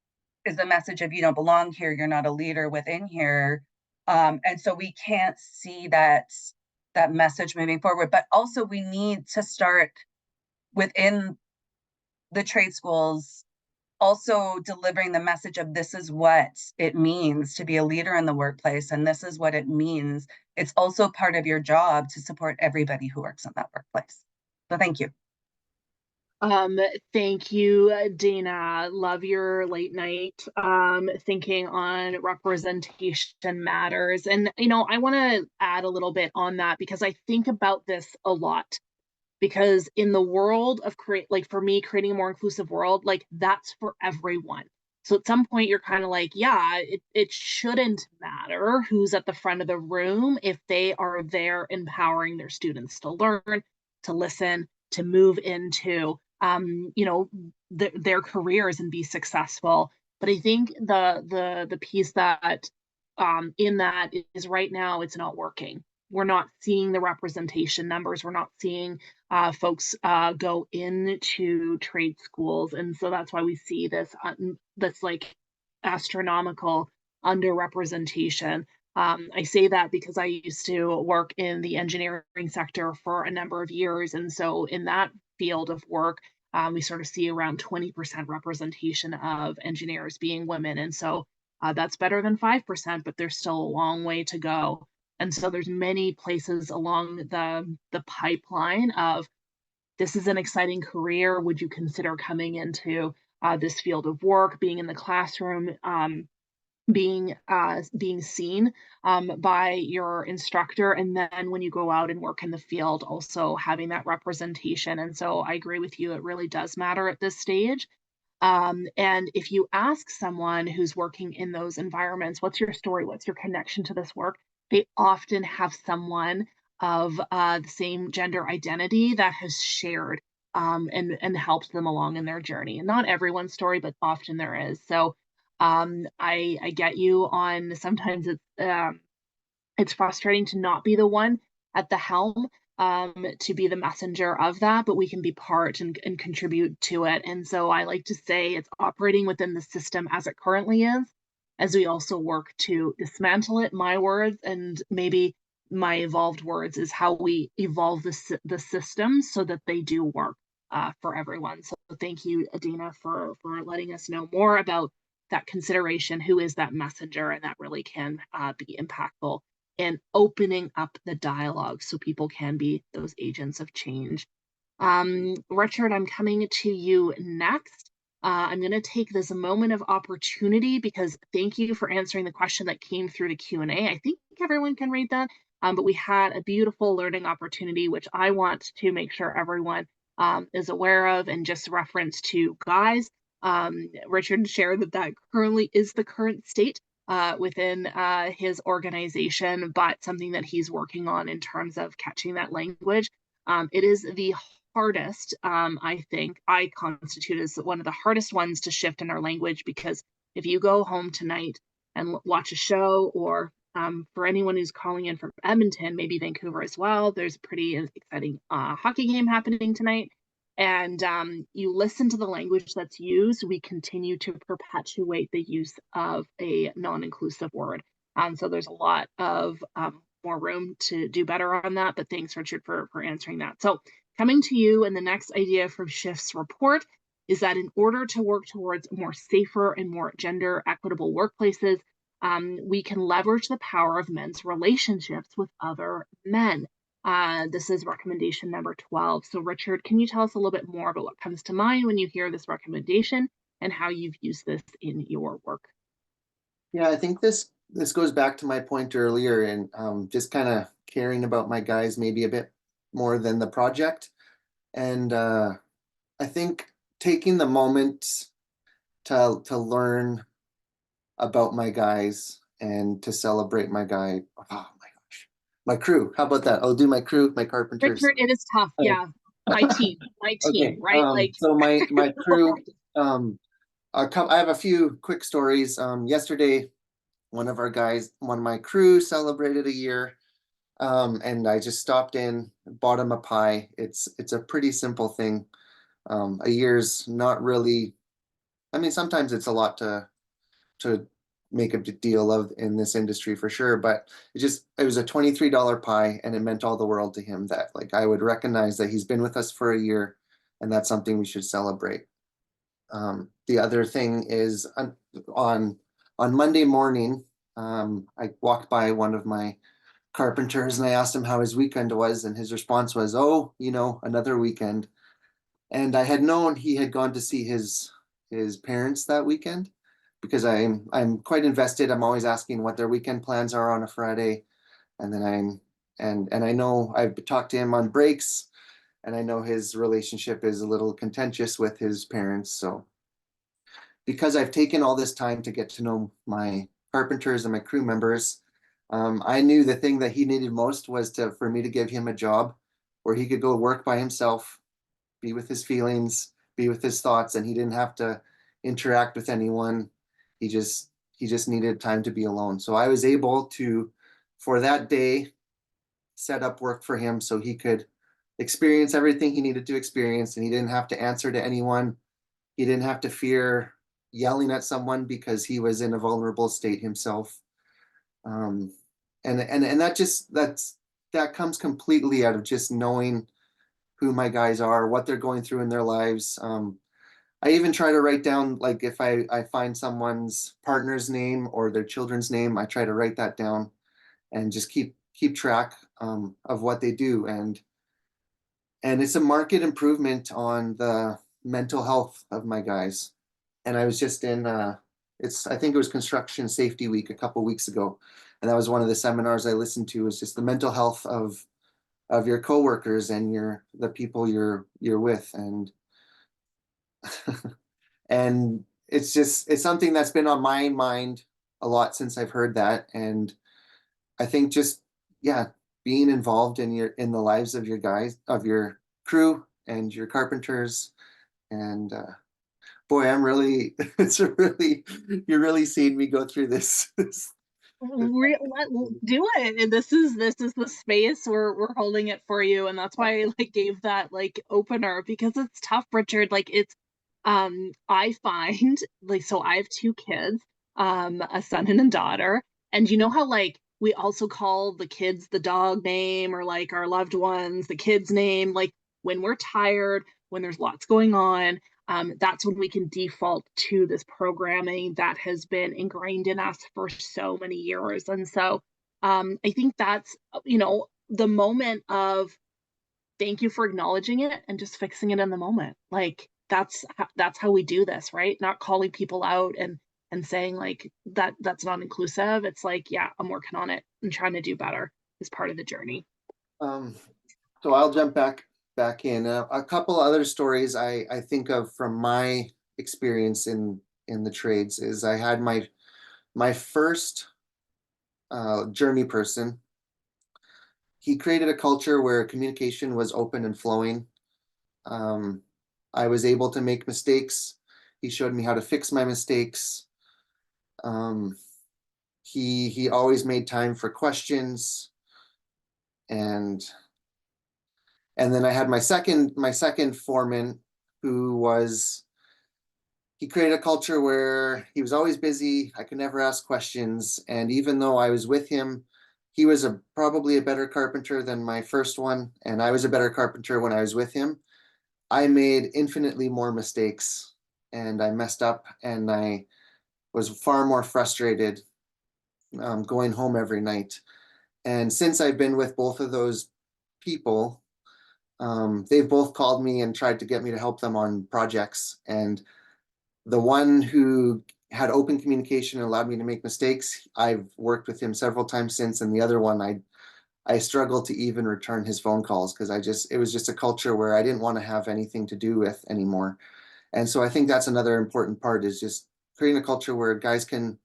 is the message of, you don't belong here, you're not a leader within here. And so we can't see that message moving forward. But also we need to start within the trade schools also delivering the message of, this is what it means to be a leader in the workplace, and this is what it means. It's also part of your job to support everybody who works in that workplace. So thank you. Thank you, Dana. Love your late night thinking on representation matters. And, I want to add a little bit on that, because I think about this a lot. Because in the world of for me, creating a more inclusive world, like, that's for everyone. So at some point you're kind of like, yeah, it shouldn't matter who's at the front of the room if they are there empowering their students to learn, to listen, to move into their careers and be successful. But I think the piece that in that is, right now it's not working. We're not seeing the representation numbers. We're not seeing folks go into trade schools, and so that's why we see this like astronomical underrepresentation. I say that because I used to work in the engineering sector for a number of years, and so in that field of work, we sort of see around 20% representation of engineers being women, and so that's better than 5%, but there's still a long way to go. And so there's many places along the pipeline of, this is an exciting career. Would you consider coming into this field of work, being in the classroom, being seen by your instructor, and then when you go out and work in the field, also having that representation. And so I agree with you. It really does matter at this stage. And if you ask someone who's working in those environments, what's your story? What's your connection to this work? They often have someone of the same gender identity that has shared and helped them along in their journey. And not everyone's story, but often there is. So I get you on, sometimes it's frustrating to not be the one at the helm, to be the messenger of that, but we can be part and contribute to it. And so I like to say it's operating within the system as it currently is, as we also work to dismantle it. My words, and maybe my evolved words, is how we evolve the system so that they do work for everyone. So thank you, Adina, for letting us know more about that consideration. Who is that messenger? And that really can be impactful and opening up the dialogue so people can be those agents of change. Richard, I'm coming to you next. I'm going to take this moment of opportunity, because thank you for answering the question that came through the Q&A. I think everyone can read that, but we had a beautiful learning opportunity, which I want to make sure everyone is aware of. And just reference to guys, Richard shared that currently is the current state within his organization, but something that he's working on in terms of catching that language. It is the hardest, I think, I constitute as one of the hardest ones to shift in our language, because if you go home tonight and watch a show, or for anyone who's calling in from Edmonton, maybe Vancouver as well, there's a pretty exciting hockey game happening tonight. And you listen to the language that's used, we continue to perpetuate the use of a non-inclusive word. So there's a lot of more room to do better on that, but thanks, Richard, for answering that. So coming to you, and the next idea from Shift's report is that in order to work towards more safer and more gender equitable workplaces, we can leverage the power of men's relationships with other men. This is recommendation number 12. So Richard, can you tell us a little bit more about what comes to mind when you hear this recommendation and how you've used this in your work? Yeah, I think this goes back to my point earlier, and just kind of caring about my guys maybe a bit more than the project. And I think taking the moment to learn about my guys and to celebrate my guy. Oh my gosh, my crew. How about that? I'll do my crew, my carpenters. Richard, it is tough. Yeah. My team, Okay. right? Like So my crew. I have a few quick stories. Yesterday, one of our guys, one of my crew celebrated a year. And I just stopped in, bought him a pie. It's a pretty simple thing. A year's not really. I mean, sometimes it's a lot to make a deal of in this industry for sure. But it was a $23 pie, and it meant all the world to him that like I would recognize that he's been with us for a year, and that's something we should celebrate. The other thing is on on Monday morning, I walked by one of my carpenters and I asked him how his weekend was, and his response was, "Oh, another weekend." And I had known he had gone to see his parents that weekend because I'm quite invested. I'm always asking what their weekend plans are on a Friday, and then and I know I've talked to him on breaks, and I know his relationship is a little contentious with his parents. So because I've taken all this time to get to know my carpenters and my crew members, I knew the thing that he needed most was for me to give him a job where he could go work by himself, be with his feelings, be with his thoughts, and he didn't have to interact with anyone. He just needed time to be alone. So I was able to, for that day, set up work for him so he could experience everything he needed to experience, and he didn't have to answer to anyone. He didn't have to fear yelling at someone because he was in a vulnerable state himself. Um, and that comes completely out of just knowing who my guys are, what they're going through in their lives. I even try to write down, like if I find someone's partner's name or their children's name, I try to write that down and just keep track of what they do. And it's a marked improvement on the mental health of my guys. And I was just in I think it was construction safety week a couple weeks ago, and that was one of the seminars I listened to, was just the mental health of your coworkers and the people you're with. And it's something that's been on my mind a lot since I've heard that. And I think just, yeah, being involved in the lives of your guys, of your crew and your carpenters. And boy, I'm really you're really seeing me go through this. Do it. And this is the space we're holding it for you, and that's why I like gave that like opener, because it's tough, Richard. Like it's I find like, so I have two kids, a son and a daughter, and you know how like we also call the kids the dog name, or like our loved ones the kids name, like when we're tired, when there's lots going on, that's when we can default to this programming that has been ingrained in us for so many years. And so I think that's, the moment of thank you for acknowledging it and just fixing it in the moment. Like that's how we do this, right? Not calling people out and saying like that's not inclusive. It's like, yeah, I'm working on it and trying to do better is part of the journey. Um, so I'll jump back in. A couple other stories I think of from my experience in the trades is I had my first journey person. He created a culture where communication was open and flowing. Um, I was able to make mistakes. He showed me how to fix my mistakes. Um, he always made time for questions, and then I had my second foreman, who was he created a culture where he was always busy. I could never ask questions, and even though I was with him, he was probably a better carpenter than my first one, and I was a better carpenter when I was with him. I made infinitely more mistakes, and I messed up, and I was far more frustrated going home every night. And since I've been with both of those people, they've both called me and tried to get me to help them on projects. And the one who had open communication and allowed me to make mistakes, I've worked with him several times since. And the other one, I struggled to even return his phone calls because it was just a culture where I didn't want to have anything to do with anymore. And so I think that's another important part, is just creating a culture where guys can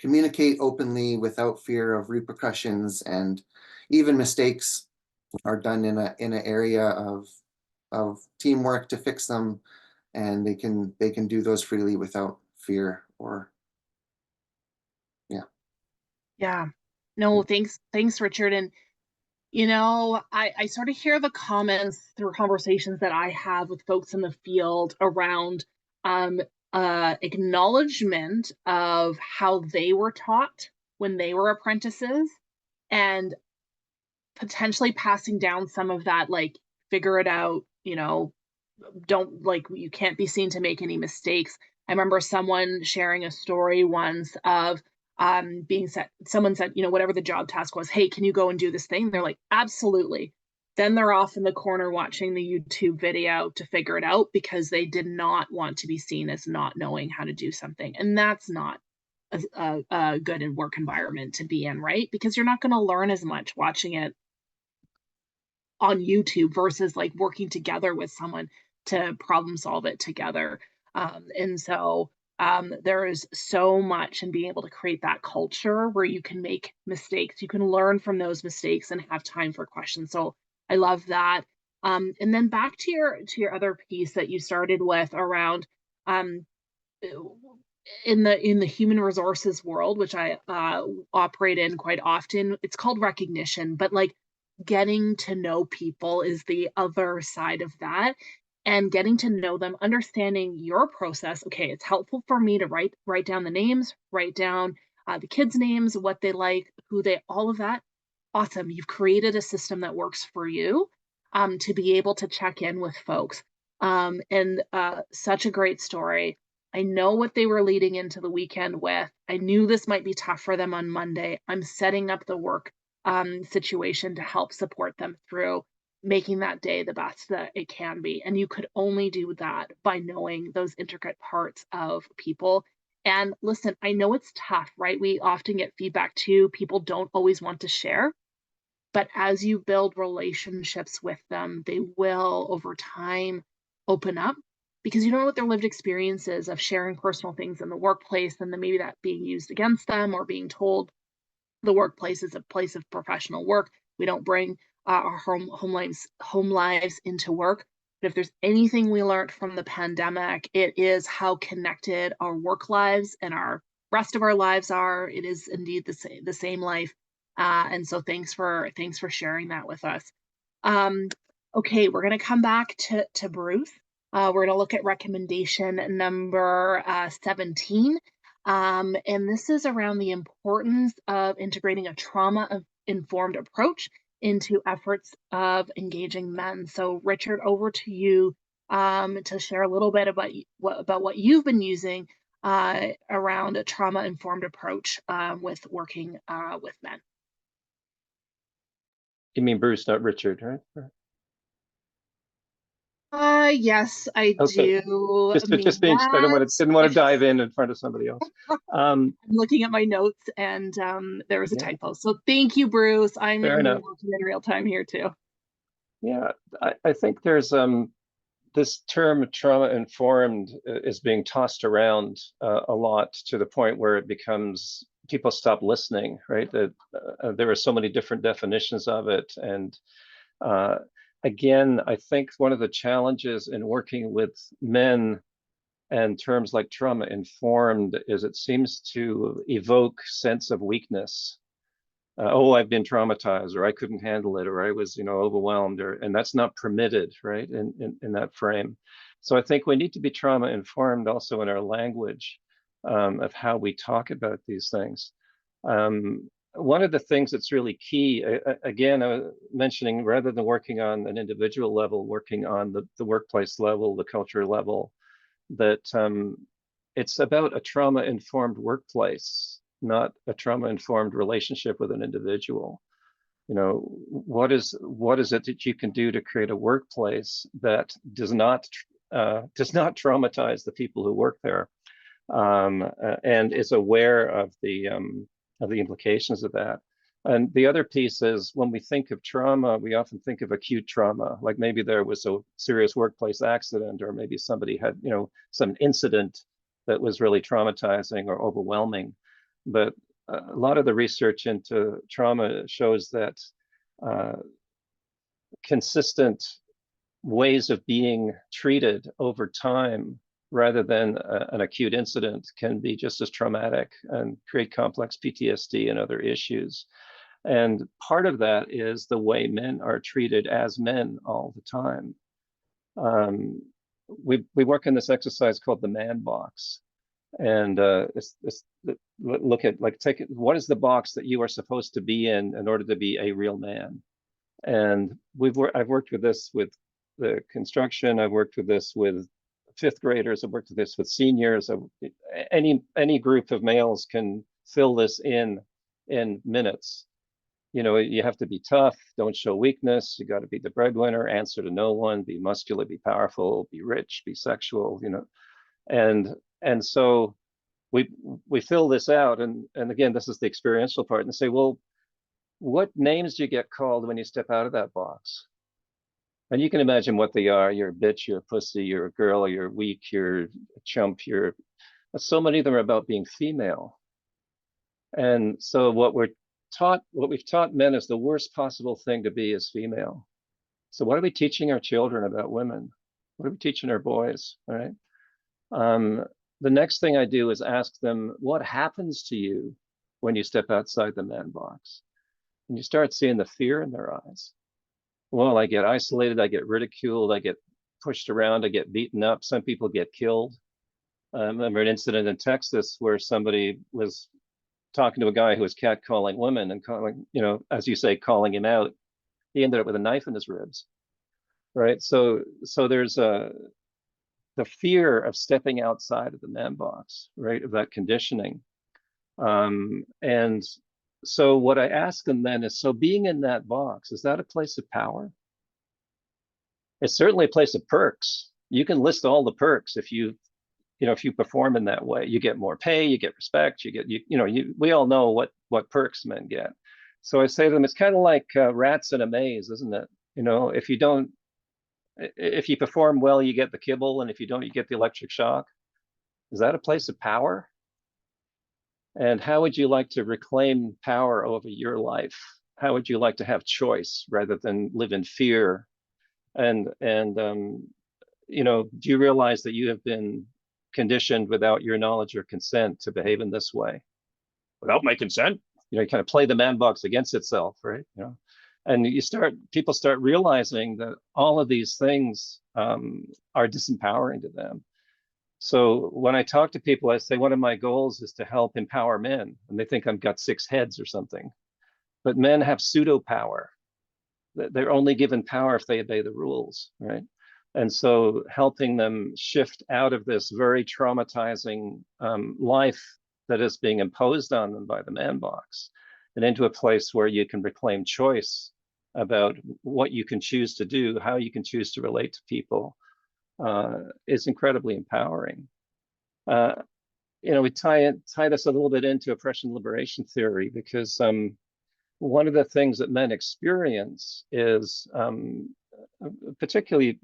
communicate openly without fear of repercussions, and even mistakes are done in an area of teamwork to fix them, and they can do those freely without fear or yeah. Yeah. No, thanks, Richard. And I sort of hear the comments through conversations that I have with folks in the field around um, acknowledgement of how they were taught when they were apprentices, and potentially passing down some of that, like, figure it out, don't, like, you can't be seen to make any mistakes. I remember someone sharing a story once of being set, someone said, whatever the job task was, hey, can you go and do this thing? They're like, absolutely. Then they're off in the corner watching the YouTube video to figure it out because they did not want to be seen as not knowing how to do something. And that's not a good work environment to be in, right? Because you're not going to learn as much watching it on YouTube versus like working together with someone to problem solve it together. And so there is so much in being able to create that culture where you can make mistakes, you can learn from those mistakes and have time for questions. So I love that. And then back to your other piece that you started with around um, in the human resources world, which I operate in quite often, it's called recognition, but like getting to know people is the other side of that, and getting to know them, understanding your process. Okay, it's helpful for me to write down the names, write down the kids' names, what they like, who they, all of that. Awesome, you've created a system that works for you to be able to check in with folks. And such a great story. I know what they were leading into the weekend with. I knew this might be tough for them on Monday. I'm setting up the work situation to help support them through making that day the best that it can be. And you could only do that by knowing those intricate parts of people. And listen, I know it's tough, right? We often get feedback too. People don't always want to share, but as you build relationships with them, they will over time open up, because you don't know what their lived experiences of sharing personal things in the workplace, and then maybe that being used against them, or being told the workplace is a place of professional work. We don't bring our home lives into work. But if there's anything we learned from the pandemic, it is how connected our work lives and our rest of our lives are. It is indeed the same life. And so thanks for sharing that with us. Um, okay, we're going to come back to Bruce. We're going to look at recommendation number 17. And this is around the importance of integrating a trauma-informed approach into efforts of engaging men. So, Richard, over to you to share a little bit about what you've been using around a trauma-informed approach with working with men. You mean Bruce, not Richard, right? Yes, I Okay. do Just mean being, I don't want to, that. didn't want to dive in front of somebody else. I'm looking at my notes, and there was a Yeah, typo. So thank you, Bruce. I'm fair enough. working in real time here too. Yeah, I think there's this term trauma informed is being tossed around a lot, to the point where it becomes, people stop listening, right? That there are so many different definitions of it. And again, I think one of the challenges in working with men and terms like trauma informed is it seems to evoke sense of weakness. Oh, I've been traumatized, or I couldn't handle it, or I was, overwhelmed, and that's not permitted, right? In that frame. So I think we need to be trauma informed also in our language, of how we talk about these things. One of the things that's really key, again, I was mentioning, rather than working on an individual level, working on the workplace level, the culture level, that it's about a trauma-informed workplace, not a trauma-informed relationship with an individual. What is it that you can do to create a workplace that does not traumatize the people who work there, and is aware of the implications of that. And the other piece is when we think of trauma, we often think of acute trauma, like maybe there was a serious workplace accident, or maybe somebody had, some incident that was really traumatizing or overwhelming. But a lot of the research into trauma shows that uh, consistent ways of being treated over time rather than an acute incident can be just as traumatic and create complex PTSD and other issues. And part of that is the way men are treated as men all the time. We work in this exercise called the man box. And look at, like, take it, what is the box that you are supposed to be in order to be a real man? And I've worked with this with the construction. I've worked with this with fifth graders. I've worked with this with seniors. Any group of males can fill this in minutes. You have to be tough, don't show weakness, you got to be the breadwinner, answer to no one, be muscular, be powerful, be rich, be sexual, and so we fill this out, and again, this is the experiential part, and say, well, what names do you get called when you step out of that box? And you can imagine what they are. You're a bitch, you're a pussy, you're a girl, you're weak, you're a chump, so many of them are about being female. And so what we've taught men is the worst possible thing to be is female. So what are we teaching our children about women? What are we teaching our boys? All right. The next thing I do is ask them, what happens to you when you step outside the man box? And you start seeing the fear in their eyes. Well, I get isolated, I get ridiculed, I get pushed around, I get beaten up. Some people get killed. I remember an incident in Texas where somebody was talking to a guy who was catcalling women and calling, as you say, calling him out. He ended up with a knife in his ribs, right? So there's the fear of stepping outside of the man box, right? Of that conditioning. And so what I ask them then is, so being in that box, is that a place of power? It's certainly a place of perks. You can list all the perks if you perform in that way. You get more pay, you get respect, we all know what perks men get. So I say to them, it's kind of like rats in a maze, isn't it? If you perform well, you get the kibble, and if you don't, you get the electric shock. Is that a place of power? And how would you like to reclaim power over your life? How would you like to have choice rather than live in fear? And do you realize that you have been conditioned without your knowledge or consent to behave in this way? Without my consent? You kind of play the man box against itself, right? And people start realizing that all of these things are disempowering to them. So when I talk to people, I say, one of my goals is to help empower men. And they think I've got 6 heads or something. But men have pseudo power. They're only given power if they obey the rules, right? And so helping them shift out of this very traumatizing life that is being imposed on them by the man box and into a place where you can reclaim choice about what you can choose to do, how you can choose to relate to people, is incredibly empowering. We tie this a little bit into oppression liberation theory, because one of the things that men experience is, particularly,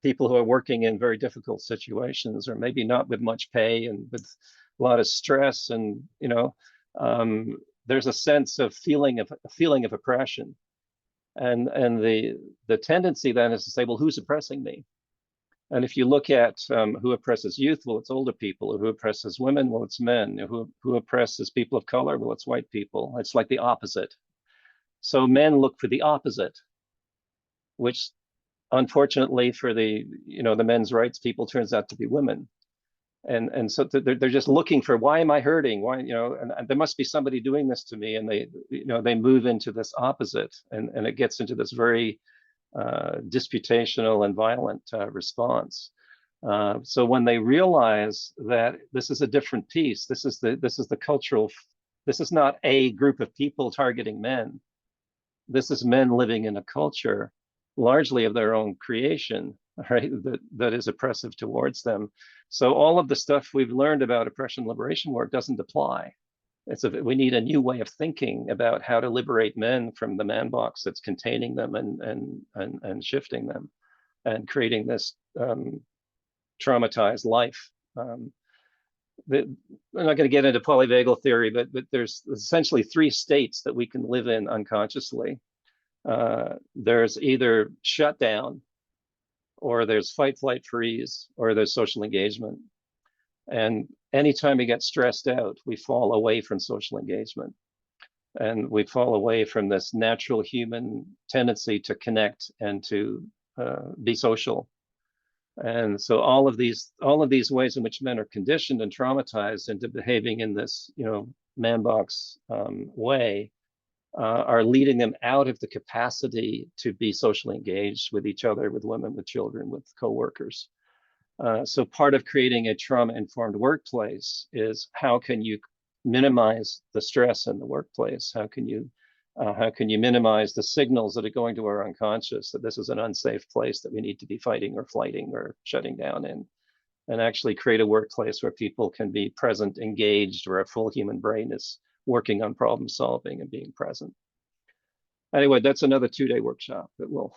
people who are working in very difficult situations, or maybe not with much pay and with a lot of stress, and there's a sense of feeling of oppression, and the tendency then is to say, well, who's oppressing me? And if you look at who oppresses youth, well, it's older people. Who oppresses women? Well, it's men. Who oppresses people of color? Well, it's white people. It's like the opposite. So men look for the opposite, which unfortunately for the men's rights people turns out to be women. And so they're just looking for, why am I hurting? Why, and there must be somebody doing this to me. And they move into this opposite, and it gets into this very disputational and violent response. So when they realize that this is a different piece, this is the cultural, this is not a group of people targeting men. This is men living in a culture largely of their own creation, right? That is oppressive towards them. So all of the stuff we've learned about oppression liberation work doesn't apply. We need a new way of thinking about how to liberate men from the man box that's containing them and shifting them and creating this traumatized life. I'm not going to get into polyvagal theory, but there's essentially three states that we can live in unconsciously. There's either shutdown, or there's fight, flight, freeze, or there's social engagement. And anytime we get stressed out, we fall away from social engagement. And we fall away from this natural human tendency to connect and to be social. And so all of these ways in which men are conditioned and traumatized into behaving in this, man box way, are leading them out of the capacity to be socially engaged with each other, with women, with children, with coworkers. So part of creating a trauma-informed workplace is how can you minimize the stress in the workplace? How can you minimize the signals that are going to our unconscious that this is an unsafe place that we need to be fighting or flighting or shutting down in, and actually create a workplace where people can be present, engaged, where a full human brain is working on problem solving and being present. Anyway, that's another 2-day workshop that will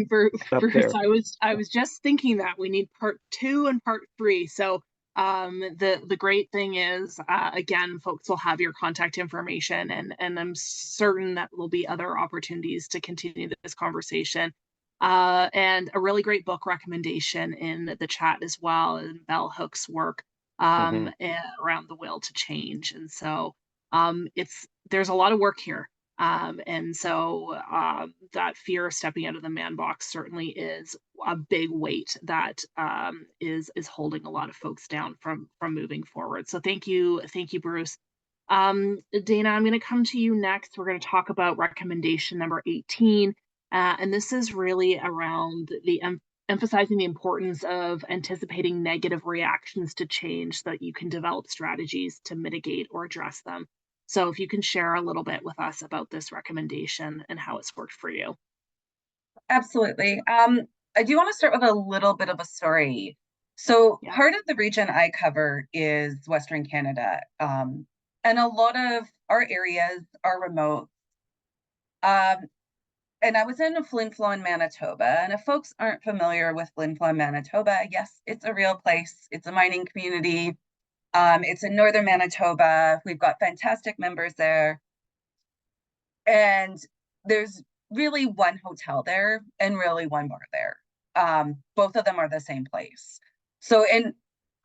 Bruce, I was just thinking that we need part 2 and part 3. So the great thing is, again, folks will have your contact information, and I'm certain that will be other opportunities to continue this conversation. And a really great book recommendation in the chat as well, and Bell Hook's work around the will to change. And so there's a lot of work here. And so that fear of stepping out of the man box certainly is a big weight that is holding a lot of folks down from moving forward. So thank you, Bruce. Dana, I'm going to come to you next. We're going to talk about recommendation number 18, and this is really around the emphasizing the importance of anticipating negative reactions to change so that you can develop strategies to mitigate or address them. So if you can share a little bit with us about this recommendation and how it's worked for you. Absolutely. I do want to start with a little bit of a story. So part of the region I cover is Western Canada, and a lot of our areas are remote. And I was in Flin Flon, Manitoba, and if folks aren't familiar with Flin Flon, Manitoba, yes, it's a real place. It's a mining community. It's in northern Manitoba. We've got fantastic members there. And there's really one hotel there and really one bar there. Both of them are the same place. So, and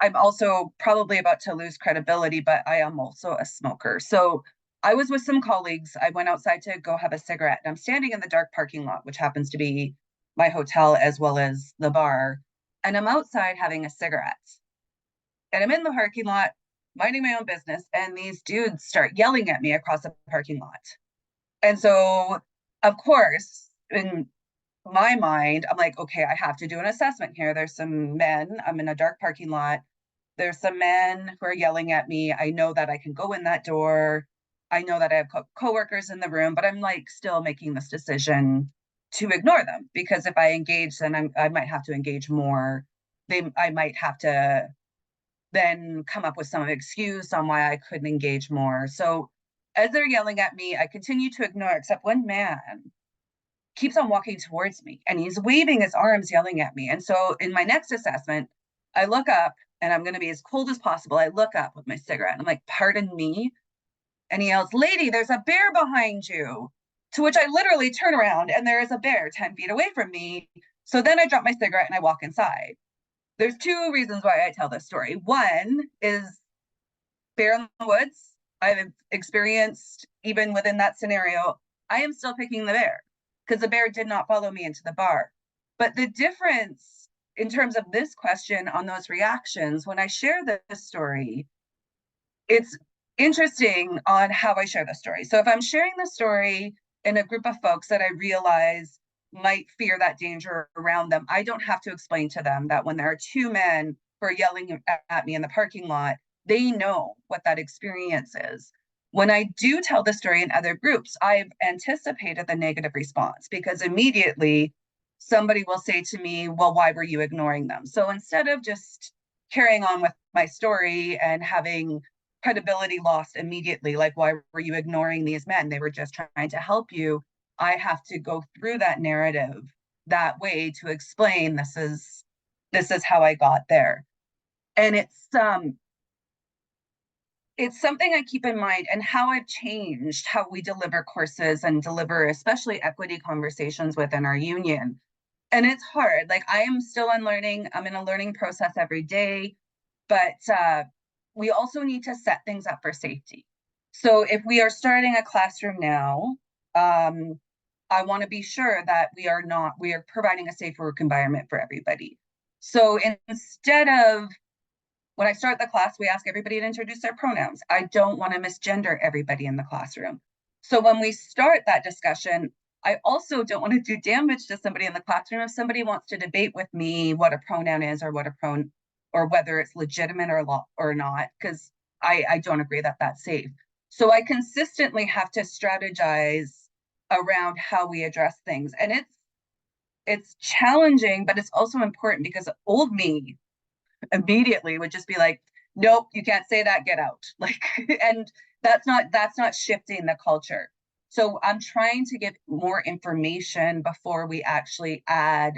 I'm also probably about to lose credibility, but I am also a smoker. So I was with some colleagues. I went outside to go have a cigarette, and I'm standing in the dark parking lot, which happens to be my hotel as well as the bar. And I'm outside having a cigarette. And I'm in the parking lot, minding my own business, and these dudes start yelling at me across the parking lot. And so, of course, in my mind, I'm like, okay, I have to do an assessment here. There's some men, I'm in a dark parking lot. There's some men who are yelling at me. I know that I can go in that door. I know that I have coworkers in the room, but I'm like still making this decision to ignore them, because if I engage, then I might have to engage more. I might have to then come up with some excuse on why I couldn't engage more. So as they're yelling at me, I continue to ignore, except one man keeps on walking towards me and he's waving his arms, yelling at me. And so in my next assessment, I look up, and I'm going to be as cold as possible. I look up with my cigarette and I'm like, pardon me? And he yells, lady, there's a bear behind you. To which I literally turn around and there is a bear 10 feet away from me. So then I drop my cigarette and I walk inside. There's 2 reasons why I tell this story. One is bear in the woods. I've experienced, even within that scenario, I am still picking the bear because the bear did not follow me into the bar. But the difference in terms of this question on those reactions, when I share this story, it's interesting on how I share the story. So if I'm sharing the story in a group of folks that I realize might fear that danger around them, I don't have to explain to them that when there are 2 men who are yelling at me in the parking lot, they know what that experience is. When I do tell the story in other groups, I've anticipated the negative response, because immediately somebody will say to me, well, why were you ignoring them? So instead of just carrying on with my story and having credibility lost immediately. Like, why were you ignoring these men? They were just trying to help you. I have to go through that narrative that way to explain this is how I got there. And it's something I keep in mind, and how I've changed how we deliver courses and deliver especially equity conversations within our union. And it's hard. Like, I am still unlearning. I'm in a learning process every day, but we also need to set things up for safety. So if we are starting a classroom now, I want to be sure that we are providing a safe work environment for everybody. So instead of, when I start the class, we ask everybody to introduce their pronouns. I don't want to misgender everybody in the classroom. So when we start that discussion, I also don't want to do damage to somebody in the classroom. If somebody wants to debate with me what a pronoun is, or what a or whether it's legitimate or not, because I don't agree that that's safe. So I consistently have to strategize around how we address things. And it's challenging, but it's also important, because old me immediately would just be like, nope, you can't say that, get out. Like, and that's not shifting the culture. So I'm trying to give more information before we actually add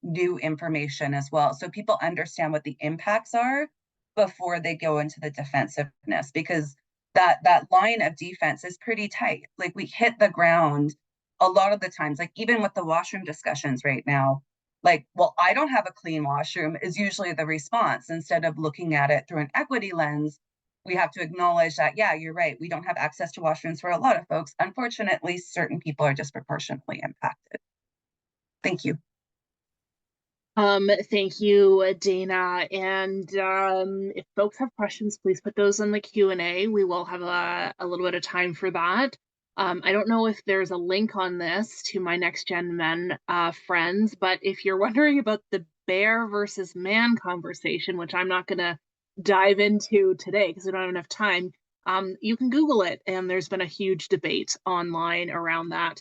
new information as well, so people understand what the impacts are before they go into the defensiveness, because that line of defense is pretty tight. Like, we hit the ground a lot of the times, like even with the washroom discussions right now, like, well, I don't have a clean washroom is usually the response. Instead of looking at it through an equity lens, we have to acknowledge that, yeah, you're right, we don't have access to washrooms for a lot of folks. Unfortunately, certain people are disproportionately impacted. Thank you. Thank you, Dana. And if folks have questions, please put those in the Q&A. We will have a little bit of time for that. I don't know if there's a link on this to my Next Gen Men friends, but if you're wondering about the bear versus man conversation, which I'm not going to dive into today because we don't have enough time, you can Google it, and there's been a huge debate online around that.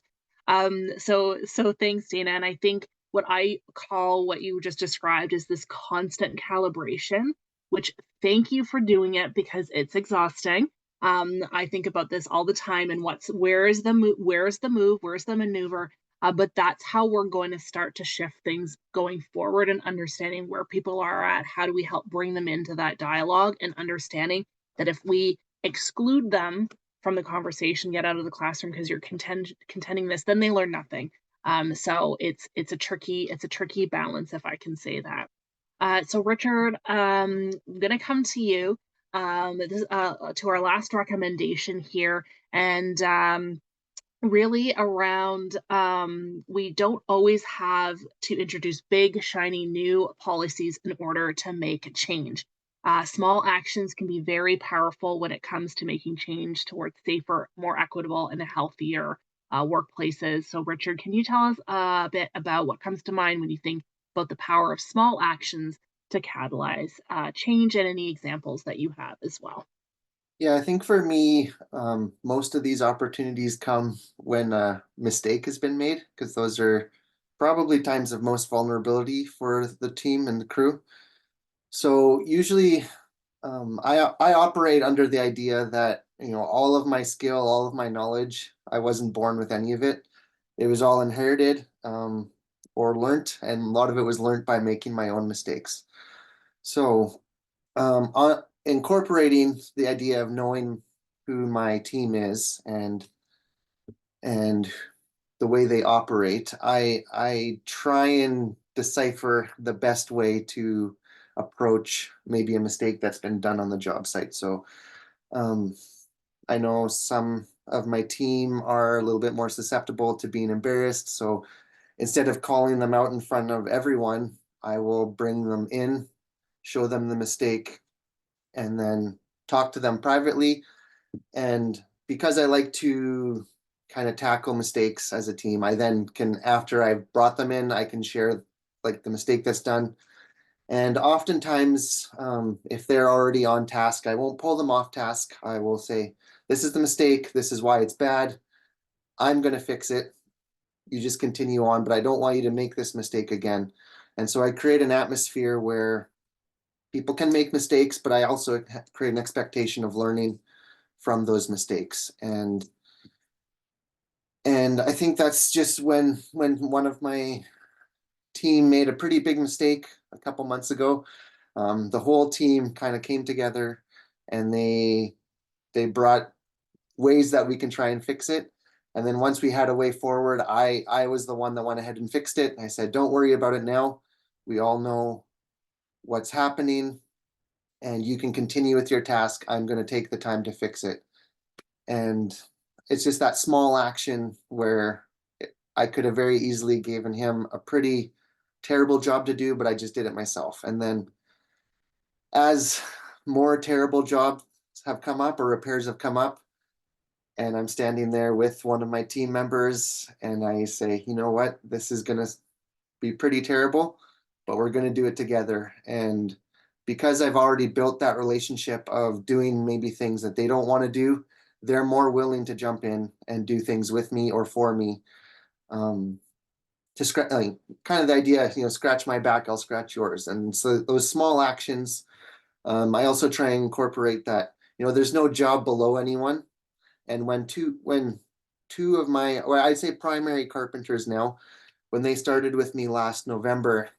So thanks, Dana. And I think what I call what you just described is this constant calibration, which, thank you for doing it, because it's exhausting. I think about this all the time, and where's the move, where's the maneuver, but that's how we're going to start to shift things going forward, and understanding where people are at. How do we help bring them into that dialogue, and understanding that if we exclude them from the conversation, get out of the classroom because you're contending this, then they learn nothing. So it's a tricky balance, if I can say that. So Richard, I'm gonna come to you to our last recommendation here, and really around we don't always have to introduce big, shiny new policies in order to make change. Small actions can be very powerful when it comes to making change towards safer, more equitable, and healthier workplaces. So, Richard, can you tell us a bit about what comes to mind when you think about the power of small actions to catalyze change, and any examples that you have as well? Yeah, I think for me, most of these opportunities come when a mistake has been made, because those are probably times of most vulnerability for the team and the crew. So usually, I operate under the idea that, all of my skill, all of my knowledge, I wasn't born with any of it. It was all inherited, or learnt, and a lot of it was learnt by making my own mistakes. So incorporating the idea of knowing who my team is, and the way they operate, I try and decipher the best way to approach maybe a mistake that's been done on the job site. So I know some of my team are a little bit more susceptible to being embarrassed. So instead of calling them out in front of everyone, I will bring them in, show them the mistake, and then talk to them privately. And because I like to kind of tackle mistakes as a team, I then can, after I've brought them in, I can share like the mistake that's done. And oftentimes, if they're already on task, I won't pull them off task. I will say, this is the mistake. This is why it's bad. I'm going to fix it. You just continue on, but I don't want you to make this mistake again. And so I create an atmosphere where people can make mistakes, but I also create an expectation of learning from those mistakes. And I think that's just when one of my team made a pretty big mistake a couple months ago. The whole team kind of came together, and they brought ways that we can try and fix it. And then once we had a way forward, I was the one that went ahead and fixed it. I said, don't worry about it now. We all know what's happening, and you can continue with your task. I'm going to take the time to fix it. And it's just that small action where I could have very easily given him a pretty terrible job to do, but I just did it myself. And then as more terrible jobs have come up or repairs have come up, and I'm standing there with one of my team members, and I say, you know what, this is going to be pretty terrible, but we're going to do it together. And because I've already built that relationship of doing maybe things that they don't want to do, they're more willing to jump in and do things with me or for me. To scratch, like, kind of the idea, scratch my back, I'll scratch yours. And so those small actions, I also try and incorporate that, there's no job below anyone. And when two of my, or I'd say primary carpenters now, when they started with me last November,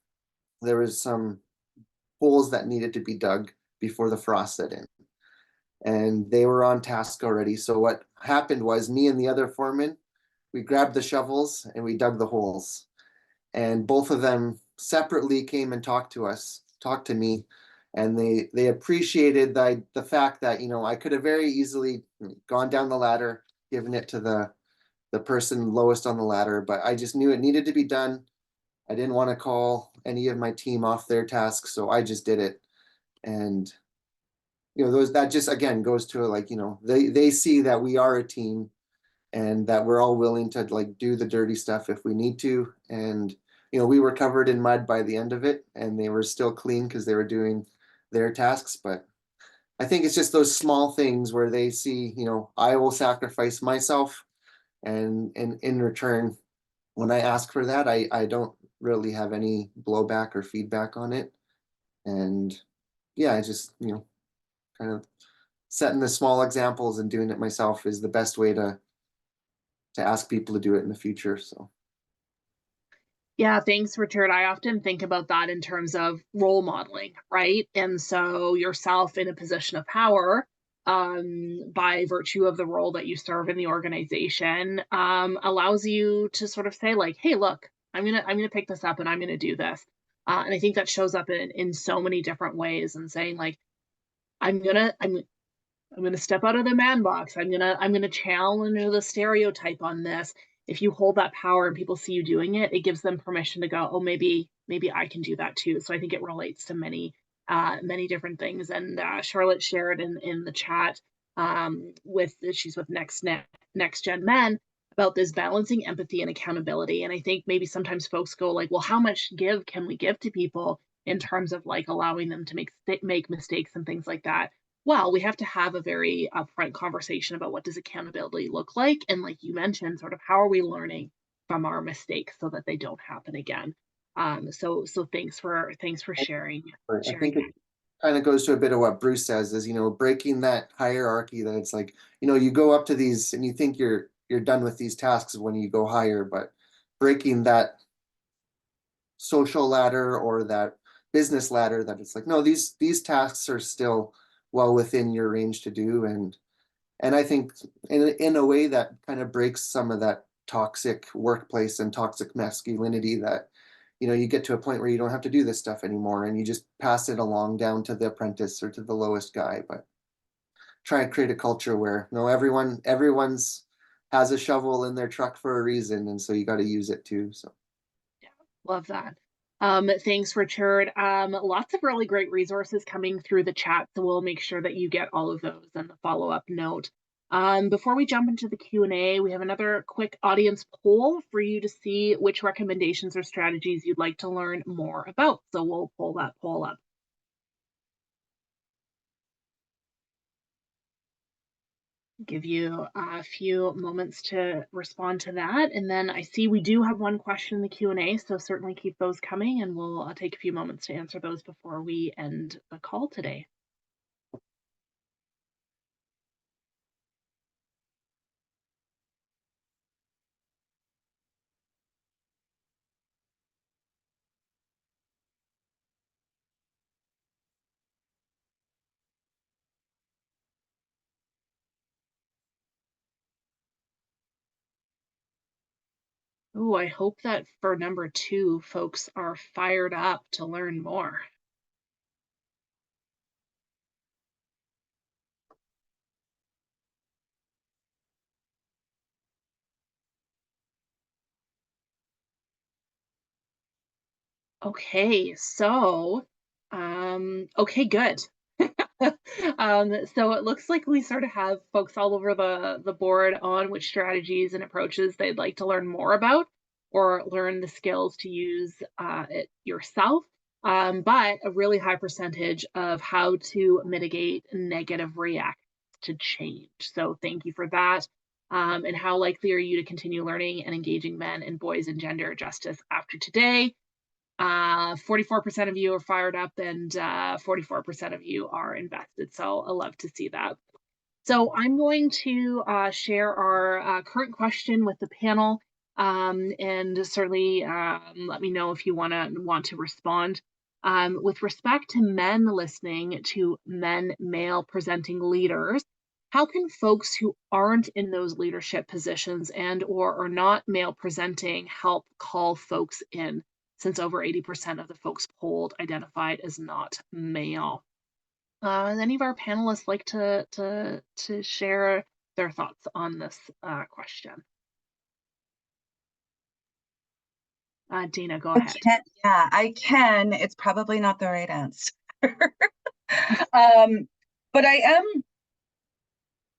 there was some holes that needed to be dug before the frost set in. And they were on task already. So what happened was me and the other foreman, we grabbed the shovels and we dug the holes. And both of them separately came and talked to me, and they appreciated the fact that I could have very easily gone down the ladder, given it to the person lowest on the ladder, but I just knew it needed to be done. I didn't want to call any of my team off their tasks, so I just did it. And that just again goes to they see that we are a team, and that we're all willing to do the dirty stuff if we need to. And we were covered in mud by the end of it, and they were still clean because they were doing their tasks. But I think it's just those small things where they see, I will sacrifice myself, and in return, when I ask for that, I don't really have any blowback or feedback on it. And yeah, I just, kind of setting the small examples and doing it myself is the best way to ask people to do it in the future. So Yeah, thanks, Richard. I often think about that in terms of role modeling, right? And so yourself in a position of power, by virtue of the role that you serve in the organization, allows you to sort of say like, "Hey, look, I'm gonna pick this up and I'm gonna do this." And I think that shows up in so many different ways, and saying like, "I'm gonna I'm going to step out of the man box. I'm going to challenge the stereotype on this." If you hold that power and people see you doing it, it gives them permission to go, "Oh, maybe I can do that too." So I think it relates to many different things. And Charlotte shared in the chat, with she's with Next Gen Men, about this balancing empathy and accountability. And I think maybe sometimes folks go like, "Well, how much give can we give to people in terms of like allowing them to make mistakes and things like that?" Well, we have to have a very upfront conversation about what does accountability look like, and like you mentioned, sort of how are we learning from our mistakes so that they don't happen again. So thanks for I sharing think it that. kind of goes to a bit of what Bruce says is, breaking that hierarchy, that it's like, you go up to these and you think you're done with these tasks when you go higher, but breaking that social ladder or that business ladder, that it's like, no, these tasks are still well within your range to do. And I think in a way that kind of breaks some of that toxic workplace and toxic masculinity, that you get to a point where you don't have to do this stuff anymore, and you just pass it along down to the apprentice or to the lowest guy. But try and create a culture where no, everyone's has a shovel in their truck for a reason, and so you got to use it too. So Yeah, love that. Thanks, Richard. Lots of really great resources coming through the chat, so we'll make sure that you get all of those in the follow-up note. Before we jump into the Q&A, we have another quick audience poll for you to see which recommendations or strategies you'd like to learn more about. So we'll pull that poll up. Give you a few moments to respond to that. And then I see we do have one question in the Q&A, so certainly keep those coming, and we'll take a few moments to answer those before we end the call today. Ooh, I hope that for number 2, folks are fired up to learn more. Okay, so, okay, good. So it looks like we sort of have folks all over the board on which strategies and approaches they'd like to learn more about or learn the skills to use it yourself. But a really high percentage of how to mitigate negative reactions to change. So thank you for that. And how likely are you to continue learning and engaging men and boys in gender justice after today? 44% of you are fired up, and 44% of you are invested. So I love to see that. So I'm going to share our current question with the panel, and certainly let me know if you want to respond. With respect to men listening to male presenting leaders, how can folks who aren't in those leadership positions and or are not male presenting help call folks in, since over 80% of the folks polled identified as not male? Any of our panelists like to share their thoughts on this question? Dana, go ahead. Yeah, I can. It's probably not the right answer. But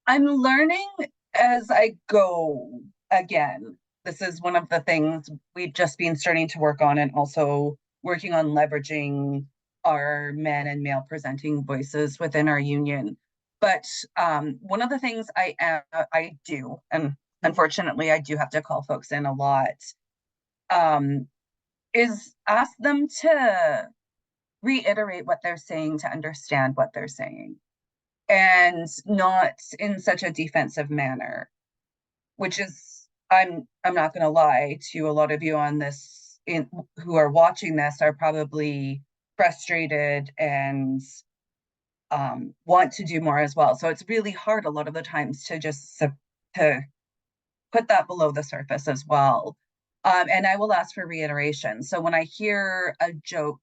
I'm learning as I go again. This is one of the things we've just been starting to work on, and also working on leveraging our men and male presenting voices within our union. But one of the things I do, and unfortunately I do have to call folks in a lot, is ask them to reiterate what they're saying to understand what they're saying, and not in such a defensive manner, which is, I'm not going to lie to a lot of you on this who are watching this, are probably frustrated and want to do more as well. So it's really hard a lot of the times to just to put that below the surface as well. And I will ask for reiteration. So when I hear a joke,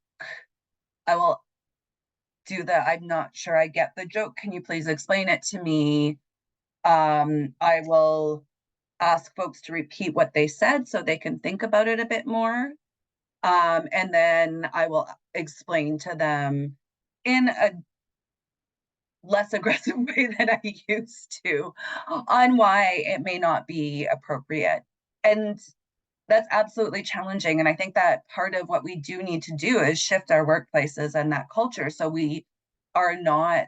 I will do the "I'm not sure I get the joke. Can you please explain it to me?" I will ask folks to repeat what they said so they can think about it a bit more. And then I will explain to them in a less aggressive way than I used to on why it may not be appropriate. And that's absolutely challenging. And I think that part of what we do need to do is shift our workplaces and that culture, so we are not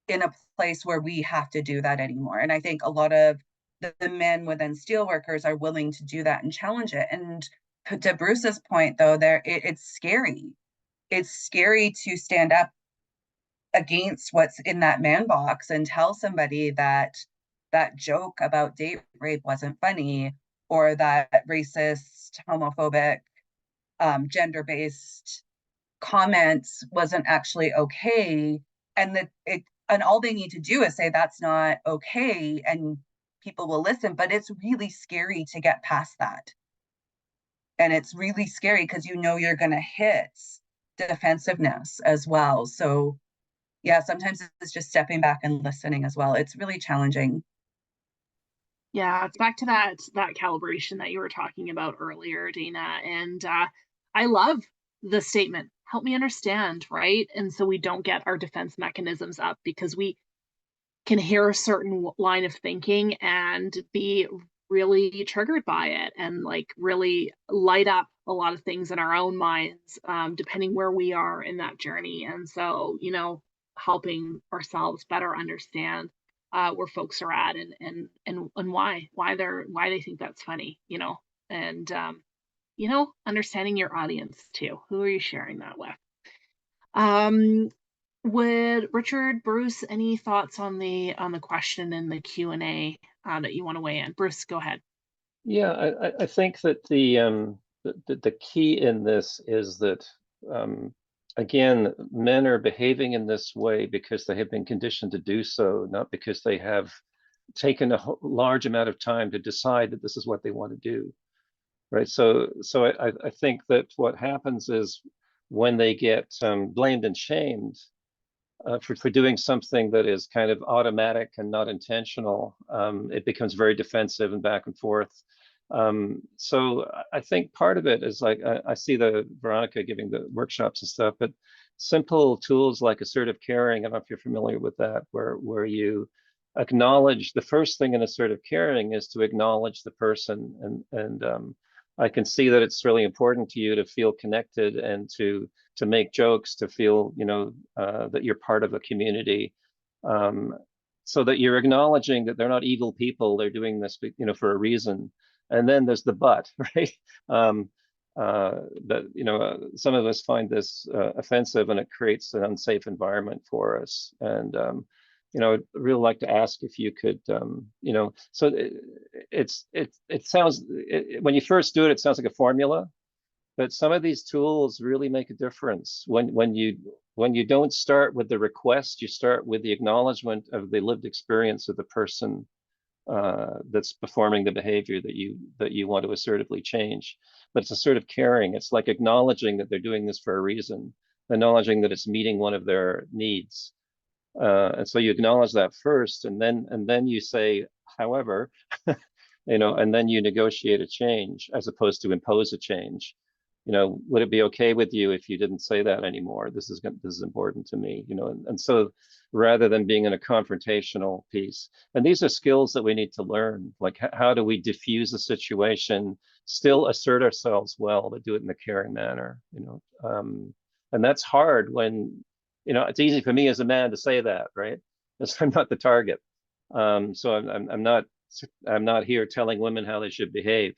in a place where we have to do that anymore. And I think a lot of the men within steelworkers are willing to do that and challenge it. And to Bruce's point, though, it's scary. It's scary to stand up against what's in that man box and tell somebody that that joke about date rape wasn't funny, or that racist, homophobic, gender-based comments wasn't actually okay, and that it, and all they need to do is say that's not okay, and people will listen. But it's really scary to get past that, and it's really scary because you know you're going to hit defensiveness as well. So yeah, sometimes it's just stepping back and listening as well. It's really challenging. Yeah, it's back to that calibration that you were talking about earlier, Dana. And I love the statement, help me understand, right? And so we don't get our defense mechanisms up, because we can hear a certain line of thinking and be really triggered by it, and like really light up a lot of things in our own minds, depending where we are in that journey. And so, helping ourselves better understand where folks are at, and why they think that's funny, and understanding your audience too. Who are you sharing that with? Um, would Richard, Bruce, any thoughts on the question in the Q&A that you want to weigh in? Bruce, go ahead. Yeah, I think that the key in this is that again, men are behaving in this way because they have been conditioned to do so, not because they have taken a large amount of time to decide that this is what they want to do, right? So I think that what happens is when they get blamed and shamed for doing something that is kind of automatic and not intentional, it becomes very defensive and back and forth. So I think part of it is like I see the Veronica giving the workshops and stuff, but simple tools like assertive caring. I don't know if you're familiar with that, where you acknowledge the first thing in assertive caring is to acknowledge the person, and I can see that it's really important to you to feel connected and to make jokes, to feel that you're part of a community, um, so that you're acknowledging that they're not evil people. They're doing this, for a reason. And then there's the but, right? That some of us find this offensive, and it creates an unsafe environment for us. And I'd really like to ask if you could, so it sounds, when you first do it, it sounds like a formula, but some of these tools really make a difference. When you don't start with the request, you start with the acknowledgement of the lived experience of the person that's performing the behavior that you want to assertively change. But it's assertive caring. It's like acknowledging that they're doing this for a reason, acknowledging that it's meeting one of their needs. And so you acknowledge that first, and then you say, however, and then you negotiate a change as opposed to impose a change. Would it be okay with you if you didn't say that anymore? This is important to me, and so rather than being in a confrontational piece, and these are skills that we need to learn, like how do we diffuse a situation, still assert ourselves well, but do it in a caring manner, and that's hard when, it's easy for me as a man to say that, right? Because I'm not the target. So I'm not here telling women how they should behave.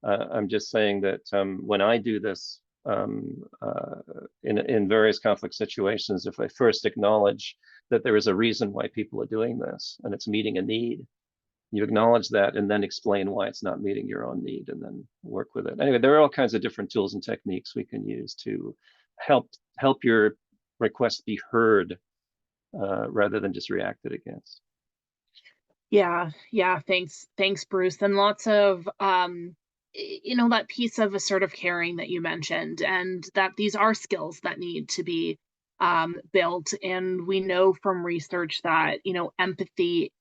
I'm just saying that when I do this in various conflict situations, if I first acknowledge that there is a reason why people are doing this and it's meeting a need, you acknowledge that and then explain why it's not meeting your own need, and then work with it. Anyway, there are all kinds of different tools and techniques we can use to help your request be heard rather than just reacted against. Yeah, thanks, Bruce. And lots of that piece of assertive caring that you mentioned, and that these are skills that need to be built. And we know from research that empathy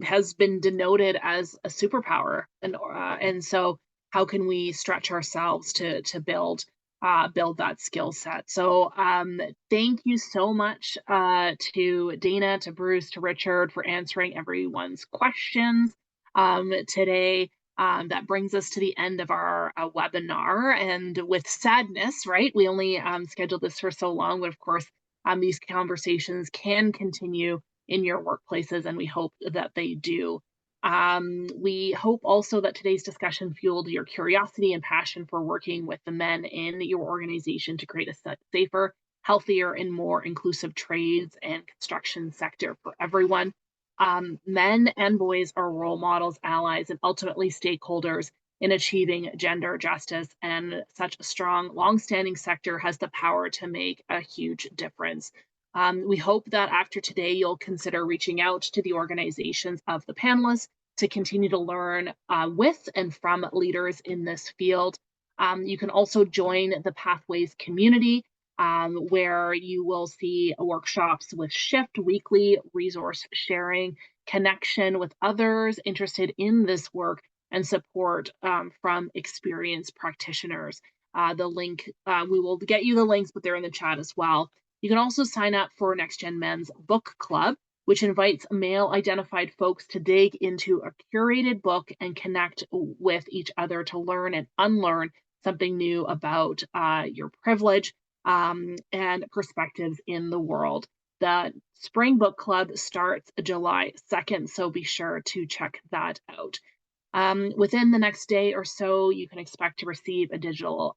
has been denoted as a superpower, and so how can we stretch ourselves to build that skill set? So thank you so much to Dana, to Bruce, to Richard for answering everyone's questions today. That brings us to the end of our webinar, and with sadness, right? We only scheduled this for so long, but of course, these conversations can continue in your workplaces, and we hope that they do. We hope also that today's discussion fueled your curiosity and passion for working with the men in your organization to create a safer, healthier, and more inclusive trades and construction sector for everyone. Men and boys are role models, allies, and ultimately stakeholders in achieving gender justice, and such a strong, long-standing sector has the power to make a huge difference. We hope that after today, you'll consider reaching out to the organizations of the panelists to continue to learn with and from leaders in this field. You can also join the Pathways community, where you will see workshops with Shift, weekly resource sharing, connection with others interested in this work, and support from experienced practitioners. The link, we will get you the links, but they're in the chat as well. You can also sign up for Next Gen Men's Book Club, which invites male-identified folks to dig into a curated book and connect with each other to learn and unlearn something new about your privilege and perspectives in the world. The Spring Book Club starts July 2nd, so be sure to check that out. Within the next day or so, you can expect to receive a digital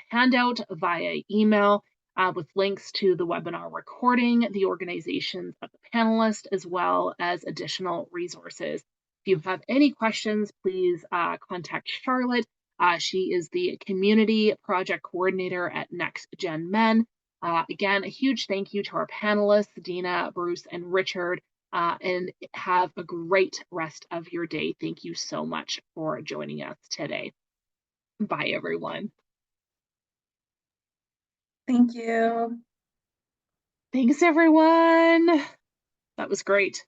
handout via email with links to the webinar recording, the organizations of the panelists, as well as additional resources. If you have any questions, please contact Charlotte. She is the Community Project Coordinator at Next Gen Men. Again, a huge thank you to our panelists, Dina, Bruce, and Richard, and have a great rest of your day. Thank you so much for joining us today. Bye, everyone. Thank you. Thanks, everyone. That was great.